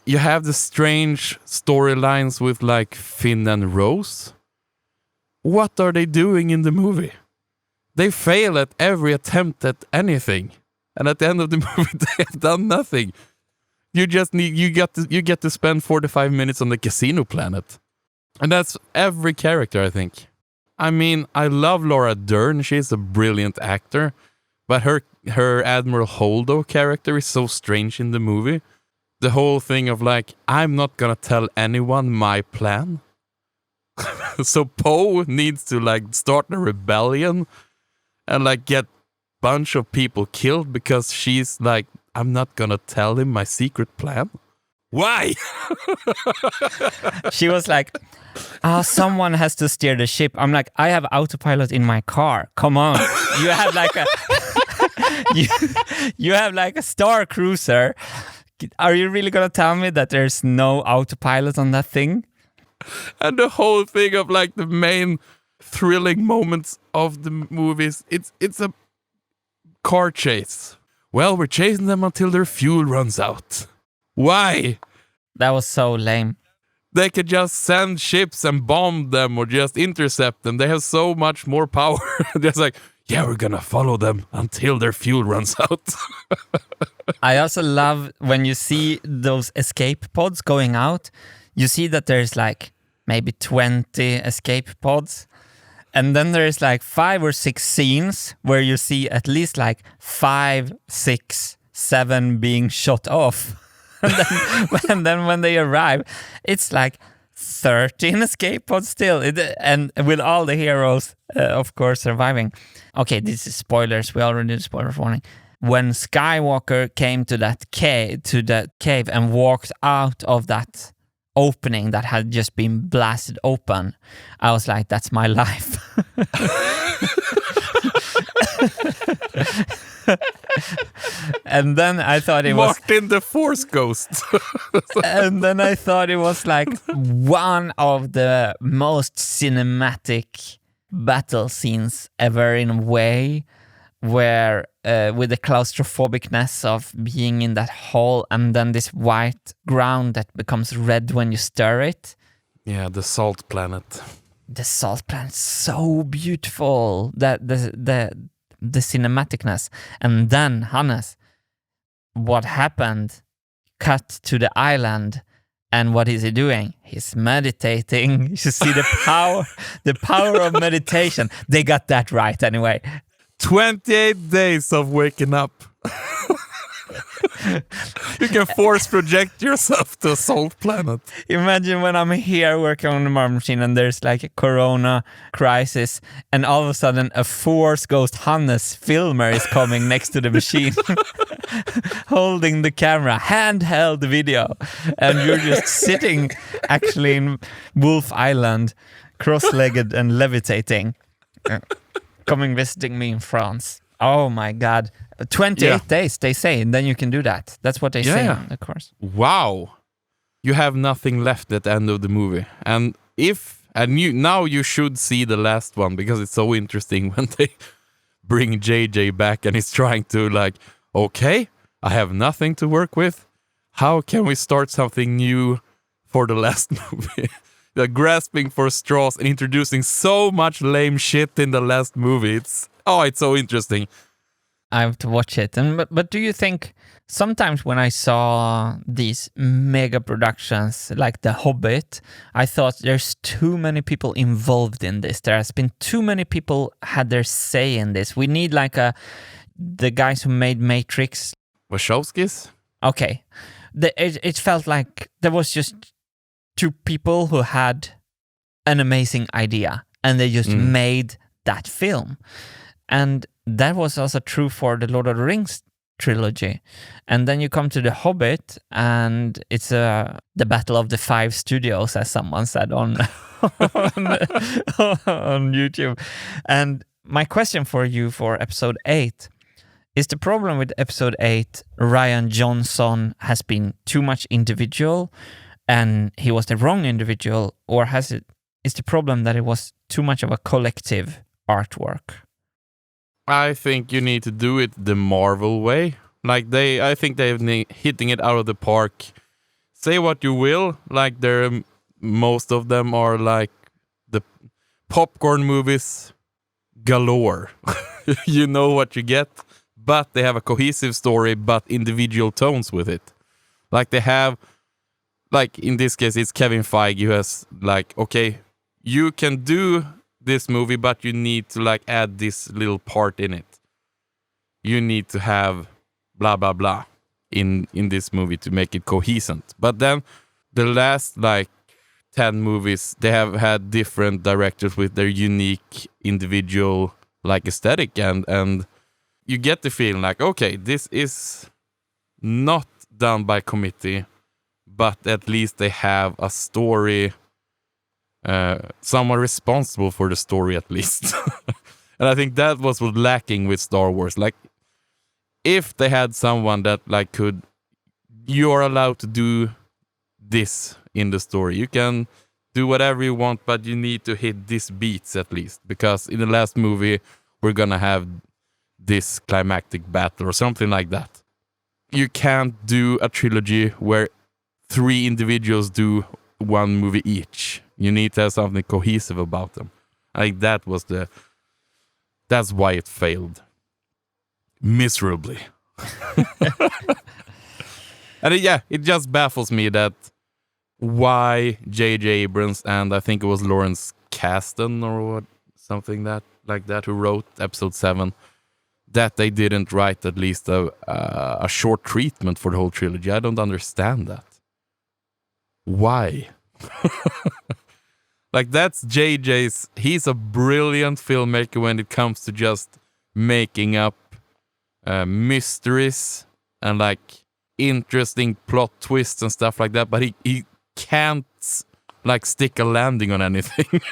You have the strange storylines with like Finn and Rose. What are they doing in the movie? They fail at every attempt at anything. And at the end of the movie, they have done nothing. You get to spend 45 minutes on the casino planet. And that's every character, I think. I mean, I love Laura Dern. She's a brilliant actor. But her Admiral Holdo character is so strange in the movie. The whole thing of like, I'm not gonna tell anyone my plan. So Poe needs to like start a rebellion and like get bunch of people killed because she's like, I'm not gonna tell him my secret plan. Why? She was like, someone has to steer the ship. I'm like, I have autopilot in my car. Come on. You have like a you have like a Star Cruiser. Are you really gonna tell me that there's no autopilot on that thing? And the whole thing of like the main thrilling moments of the movies, it's a car chase. Well, we're chasing them until their fuel runs out. Why? That was so lame. They could just send ships and bomb them or just intercept them. They have so much more power. Just like, yeah, we're gonna follow them until their fuel runs out. I also love when you see those escape pods going out, you see that there's like maybe 20 escape pods. And then there's like 5 or 6 scenes where you see at least like 5, 6, 7 being shot off. and then when they arrive, it's like 13 escape pods still. And with all the heroes, of course, surviving. Okay, this is spoilers. We already did spoiler warning. When Skywalker came to that cave and walked out of that opening that had just been blasted open, I was like, that's my life. And then I thought it was Martin the Force Ghost. and then I thought it was like one of the most cinematic battle scenes ever, in a way, where with the claustrophobicness of being in that hole and then this white ground that becomes red when you stir it. Yeah, the salt planet. The salt planet, so beautiful. That the cinematicness. And then, Hannes, what happened? Cut to the island, and what is he doing? He's meditating. You see the power of meditation. They got that right anyway. 28 days of waking up. You can force project yourself to a salt planet. Imagine when I'm here working on the marble machine and there's like a corona crisis and all of a sudden a Force Ghost Hannes filmer is coming next to the machine holding the camera, handheld video, and you're just sitting actually in Wolf Island, cross-legged and levitating, coming visiting me in France. Oh my God. 28 days, they say, and then you can do that. That's what they say, of course. Wow. You have nothing left at the end of the movie. And now you should see the last one, because it's so interesting when they bring JJ back and he's trying to like, okay, I have nothing to work with. How can we start something new for the last movie? They're grasping for straws and introducing so much lame shit in the last movie. It's so interesting. I have to watch it. But do you think sometimes when I saw these mega productions like The Hobbit, I thought there's too many people involved in this. There has been too many people had their say in this. We need like the guys who made Matrix. Wachowskis? Okay. It felt like there was just 2 people who had an amazing idea and they just made that film. And that was also true for the Lord of the Rings trilogy. And then you come to The Hobbit, and it's the battle of the 5 studios, as someone said on YouTube. And my question for you for episode 8 is the problem with episode 8, Rian Johnson has been too much individual, and he was the wrong individual, or is the problem that it was too much of a collective artwork? I think you need to do it the Marvel way. Like I think they're hitting it out of the park. Say what you will, like most of them are like the popcorn movies galore. You know what you get, but they have a cohesive story, but individual tones with it. Like they have, like in this case, it's Kevin Feige who has like, okay, you can do this movie, but you need to like add this little part in it. You need to have blah blah blah in this movie to make it cohesive. But then the last like 10 movies, they have had different directors with their unique individual like aesthetic, and you get the feeling like, okay, this is not done by committee, but at least they have a story, someone responsible for the story at least. And I think that was what lacking with Star Wars. Like, if they had someone that like you are allowed to do this in the story. You can do whatever you want, but you need to hit these beats at least, because in the last movie we're gonna have this climactic battle or something like that. You can't do a trilogy where 3 individuals do 1 movie each. You need to have something cohesive about them. I think that's why it failed miserably. And it just baffles me that why J.J. Abrams and I think it was Lawrence Kasdan or what, something like that, who wrote Episode 7, that they didn't write at least a short treatment for the whole trilogy. I don't understand that. Why? Like, that's JJ's. He's a brilliant filmmaker when it comes to just making up mysteries and like interesting plot twists and stuff like that, but he can't like stick a landing on anything.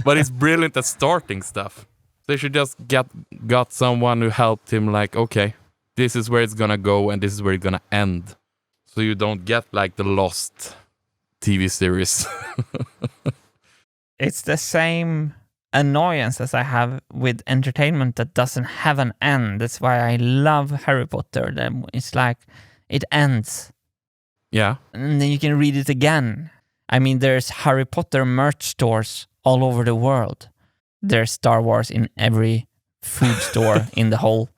But he's brilliant at starting stuff. They should just got someone who helped him, like, okay, this is where it's gonna go and this is where it's gonna end, so you don't get like the Lost TV series. It's the same annoyance as I have with entertainment that doesn't have an end. That's why I love Harry Potter. It's like it ends. Yeah. And then you can read it again. I mean, there's Harry Potter merch stores all over the world. There's Star Wars in every food store in the whole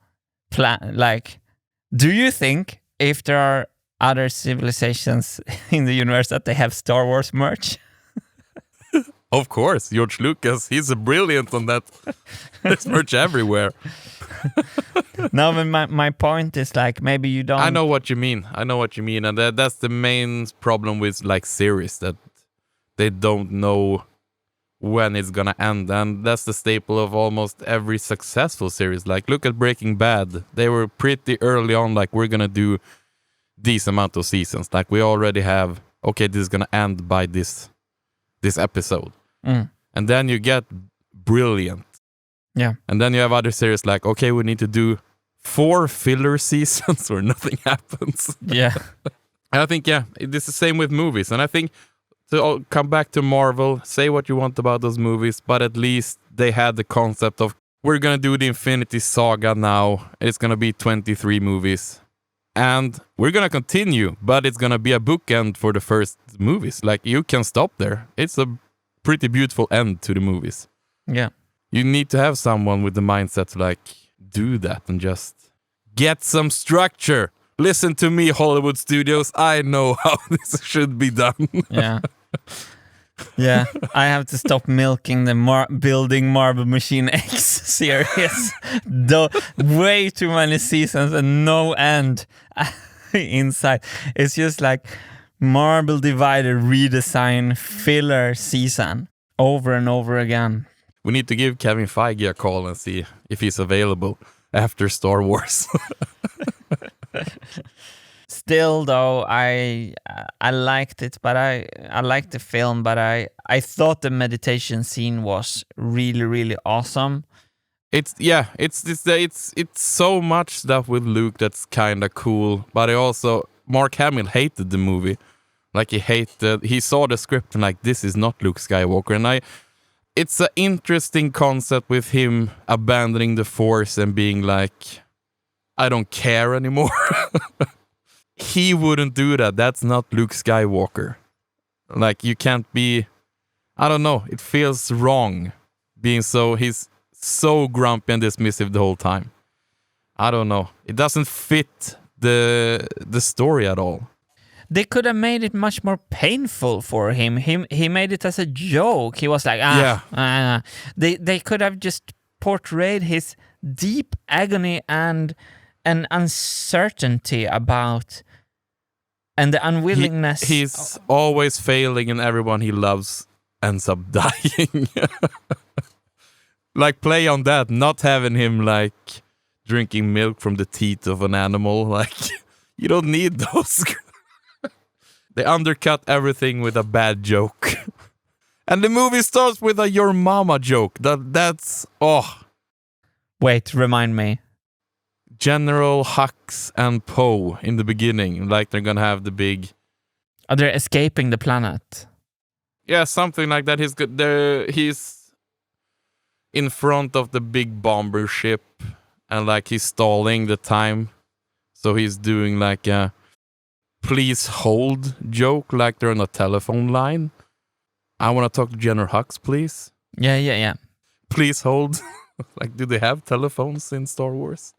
planet. Like, do you think if there are other civilizations in the universe that they have Star Wars merch? Of course, George Lucas, he's a brilliant on that. There's merch everywhere. No, but my point is, like, maybe you don't... I know what you mean. And that's the main problem with like series, that they don't know when it's gonna end. And that's the staple of almost every successful series. Like, look at Breaking Bad. They were pretty early on, like, we're gonna do these amount of seasons. Like, we already have, okay, this is gonna end by this episode. And then you get brilliant. Yeah. And then you have other series like, okay, we need to do 4 filler seasons where nothing happens. Yeah. And I think, it's the same with movies. And I think, to come back to Marvel, say what you want about those movies, but at least they had the concept of, we're gonna do the Infinity Saga now. It's gonna be 23 movies. And we're gonna continue, but it's gonna be a bookend for the first movies. Like, you can stop there. It's a pretty beautiful end to the movies. Yeah. You need to have someone with the mindset to like do that and just get some structure. Listen to me, Hollywood studios. I know how this should be done. Yeah. Yeah, I have to stop milking the Building Marble Machine X series. Way too many seasons and no end inside. It's just like Marble Divider redesign filler season over and over again. We need to give Kevin Feige a call and see if he's available after Star Wars. Still, though, I liked it, but I liked the film, but I thought the meditation scene was really, really awesome. It's so much stuff with Luke that's kind of cool, but Mark Hamill hated the movie. Like he saw the script and like, this is not Luke Skywalker. And it's an interesting concept with him abandoning the Force and being like, I don't care anymore. He wouldn't do that. That's not Luke Skywalker. Like, you can't be, I don't know, it feels wrong he's so grumpy and dismissive the whole time. I don't know. It doesn't fit the story at all. They could have made it much more painful for him. He made it as a joke. He was like, They could have just portrayed his deep agony and an uncertainty about, and the unwillingness. He's always failing, and everyone he loves ends up dying. Like, play on that, not having him like drinking milk from the teeth of an animal. Like, you don't need those. They undercut everything with a bad joke. And the movie starts with a your mama joke. That's Wait, remind me. General Hux and Poe in the beginning, like they're gonna have the big. Are they escaping the planet? Yeah, something like that. He's in front of the big bomber ship, and like he's stalling the time, so he's doing like a please hold joke, like they're on a telephone line. I want to talk to General Hux, please. Yeah. Please hold. Like, do they have telephones in Star Wars?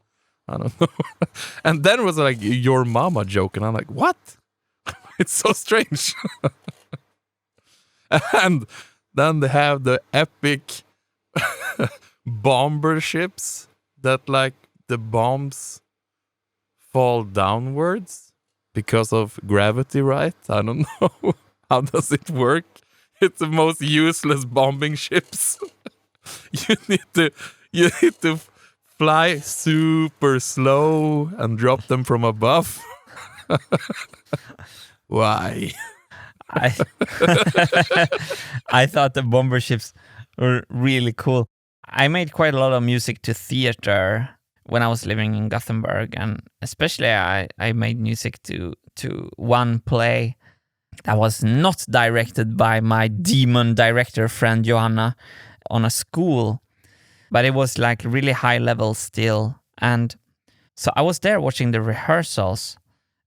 I don't know. And then it was like your mama joke, and I'm like, what? It's so strange. And then they have the epic bomber ships that like the bombs fall downwards because of gravity, right? I don't know. How does it work? It's the most useless bombing ships. You need to fly super slow and drop them from above. Why? I thought the bomber ships were really cool. I made quite a lot of music to theater when I was living in Gothenburg, and especially I made music to one play that was not directed by my demon director friend Johanna on a school, but it was like really high level still. And so I was there watching the rehearsals,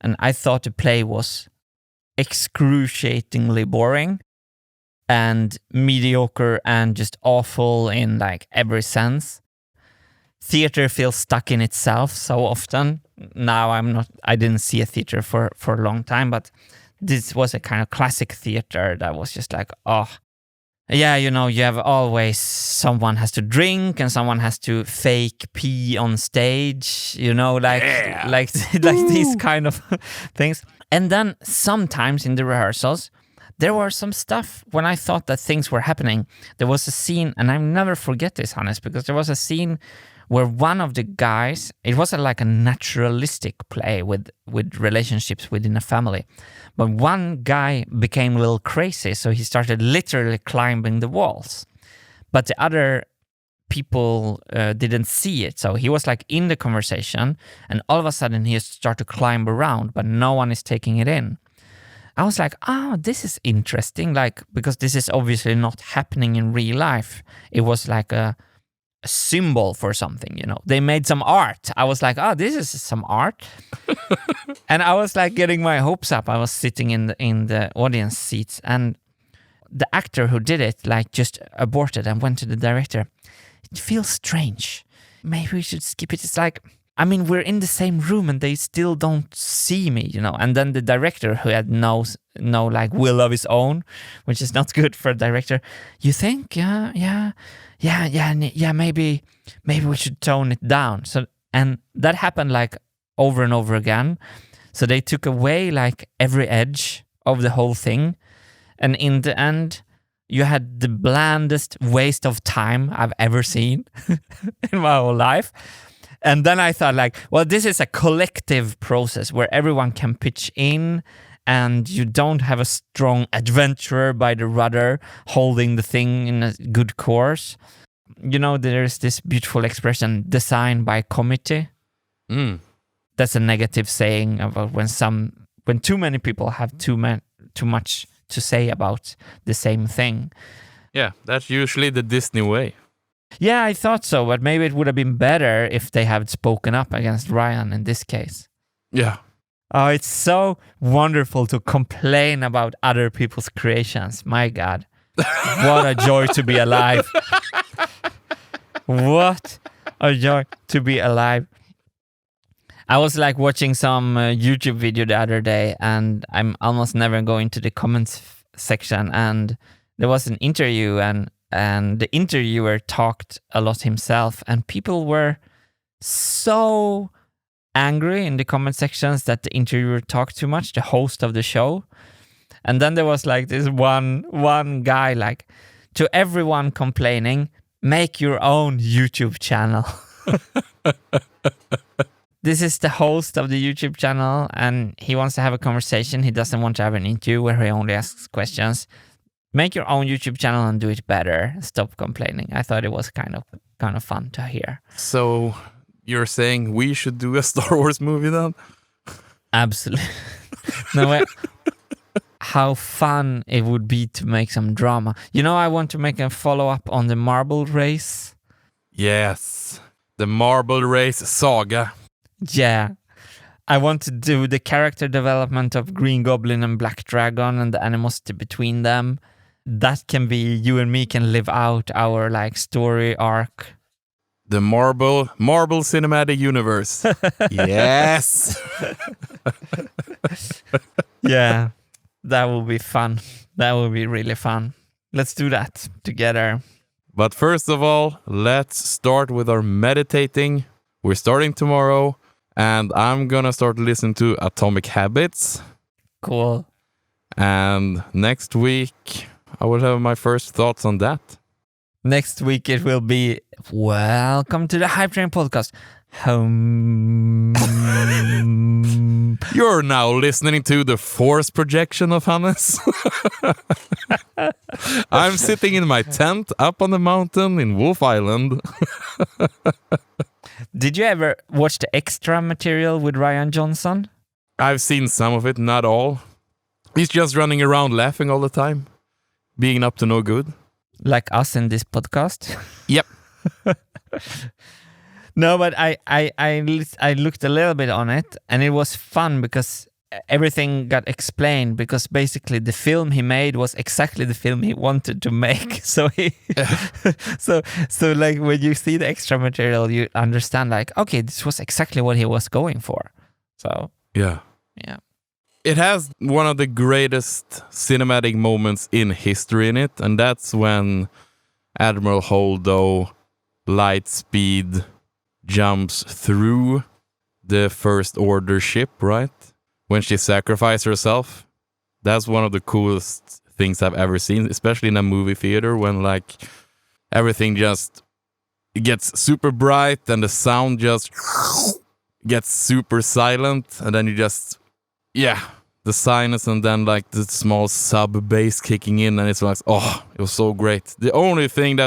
and I thought the play was excruciatingly boring and mediocre and just awful in like every sense. Theater feels stuck in itself so often. Now I didn't see a theater for a long time, but this was a kind of classic theater that was just like, yeah, you have always someone has to drink and someone has to fake pee on stage, like these kind of things. And then sometimes in the rehearsals, there were some stuff when I thought that things were happening. There was a scene, and I never forget this, Hannes, because there was a scene where one of the guys, it wasn't like a naturalistic play with relationships within a family, but one guy became a little crazy, so he started literally climbing the walls. But the other people didn't see it, so he was like in the conversation, and all of a sudden he started to climb around, but no one is taking it in. I was like, this is interesting, like, because this is obviously not happening in real life. It was like a symbol for something, They made some art. I was like, this is some art. And I was like getting my hopes up. I was sitting in the audience seats, and the actor who did it like just aborted and went to the director. It feels strange. Maybe we should skip it. It's like, we're in the same room and they still don't see me, And then the director, who had no like will of his own, which is not good for a director. You think? Yeah, maybe we should tone it down. So, and that happened like over and over again. So they took away like every edge of the whole thing. And in the end, you had the blandest waste of time I've ever seen in my whole life. And then I thought like, well, this is a collective process where everyone can pitch in, and you don't have a strong adventurer by the rudder holding the thing in a good course. There's this beautiful expression, design by committee. That's a negative saying about when too many people have too too much to say about the same thing. Yeah, that's usually the Disney way. Yeah, I thought so, but maybe it would have been better if they had spoken up against Ryan in this case. Yeah. Oh, it's so wonderful to complain about other people's creations. My God. What a joy to be alive. What a joy to be alive. I was like watching some YouTube video the other day, and I'm almost never going to the comments section, and there was an interview, and the interviewer talked a lot himself, and people were so angry in the comment sections that the interviewer talked too much, the host of the show. And then there was like this one guy, like, to everyone complaining, make your own YouTube channel. This is the host of the YouTube channel, and he wants to have a conversation. He doesn't want to have an interview where he only asks questions. Make your own YouTube channel and do it better. Stop complaining. I thought it was kind of fun to hear. So you're saying we should do a Star Wars movie then? Absolutely. No, how fun it would be to make some drama. You know, I want to make a follow-up on the marble race. Yes. The marble race saga. Yeah. I want to do the character development of Green Goblin and Black Dragon and the animosity between them. That can be, you and me can live out our like story arc. The Marvel Cinematic Universe. Yes. Yeah. That will be fun. That will be really fun. Let's do that together. But first of all, let's start with our meditating. We're starting tomorrow, and I'm gonna start listening to Atomic Habits. Cool. And next week, I will have my first thoughts on that. Next week it will be welcome to the Hypetrain podcast. Home. You're now listening to the force projection of Hannes. I'm sitting in my tent up on the mountain in Wolf Island. Did you ever watch the extra material with Ryan Johnson? I've seen some of it, not all. He's just running around laughing all the time, being up to no good. Like us in this podcast? Yep. No, but I looked a little bit on it, and it was fun because everything got explained, because basically the film he made was exactly the film he wanted to make. So he so like when you see the extra material, you understand like, okay, this was exactly what he was going for. So yeah. It has one of the greatest cinematic moments in history in it, and that's when Admiral Holdo light speed jumps through the First Order ship, right? When she sacrificed herself. That's one of the coolest things I've ever seen, especially in a movie theater, when like everything just gets super bright and the sound just gets super silent, and then you just the sinus, and then like the small sub bass kicking in, and it's like, oh, it was so great. The only thing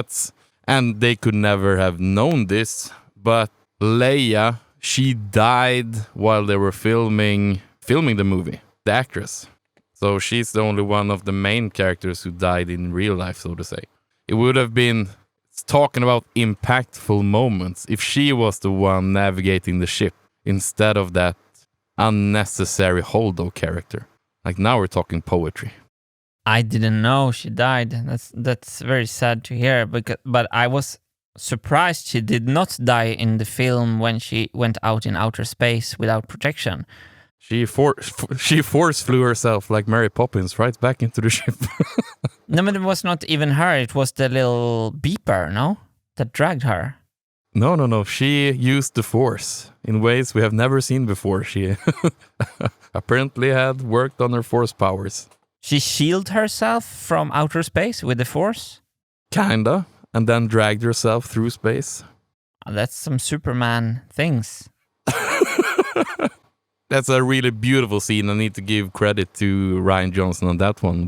and they could never have known this, but Leia, she died while they were filming the movie, the actress. So she's the only one of the main characters who died in real life, so to say. It would have been, talking about impactful moments, if she was the one navigating the ship instead of that unnecessary Holdo character. Like, now we're talking poetry. I didn't know she died. That's very sad to hear. But I was surprised she did not die in the film when she went out in outer space without protection. She force flew herself like Mary Poppins right back into the ship. No, but it was not even her. It was the little beeper, no? That dragged her. No. She used the Force in ways we have never seen before. She apparently had worked on her Force powers. She shielded herself from outer space with the Force? Kinda. And then dragged herself through space. That's some Superman things. That's a really beautiful scene. I need to give credit to Ryan Johnson on that one.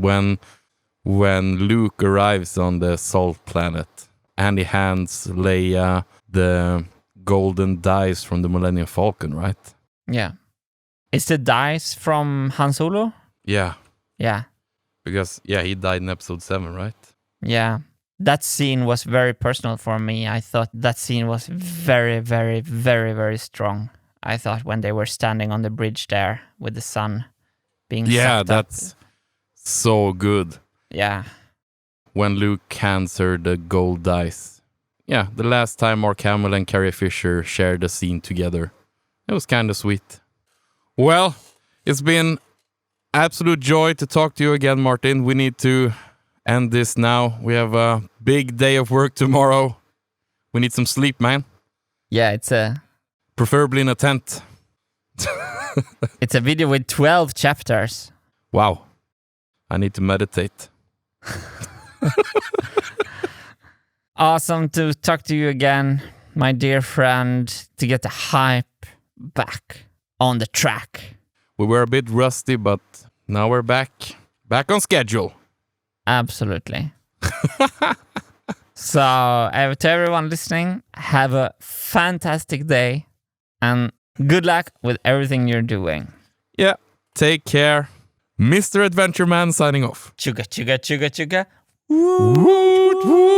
When Luke arrives on the Salt Planet and he hands Leia the golden dice from the Millennium Falcon, right? Yeah. Is the dice from Han Solo? Yeah. Yeah. Because, yeah, he died in episode 7, right? Yeah. That scene was very personal for me. I thought that scene was very, very, very, very strong. I thought when they were standing on the bridge there with the sun being Yeah, sucked up. that's so good. Yeah. When Luke hands her the gold dice. Yeah, the last time Mark Hamill and Carrie Fisher shared a scene together. It was kind of sweet. Well, it's been absolute joy to talk to you again, Martin. We need to end this now. We have a big day of work tomorrow. We need some sleep, man. Yeah, it's a Preferably in a tent. video with 12 chapters. Wow. I need to meditate. Awesome to talk to you again, my dear friend, to get the hype back on the track. We were a bit rusty, but now we're back on schedule. Absolutely. So, to everyone listening, have a fantastic day and good luck with everything you're doing. Yeah, take care. Mr. Adventure Man signing off. Chuga, chuga, chuga, chuga. Woot, woot.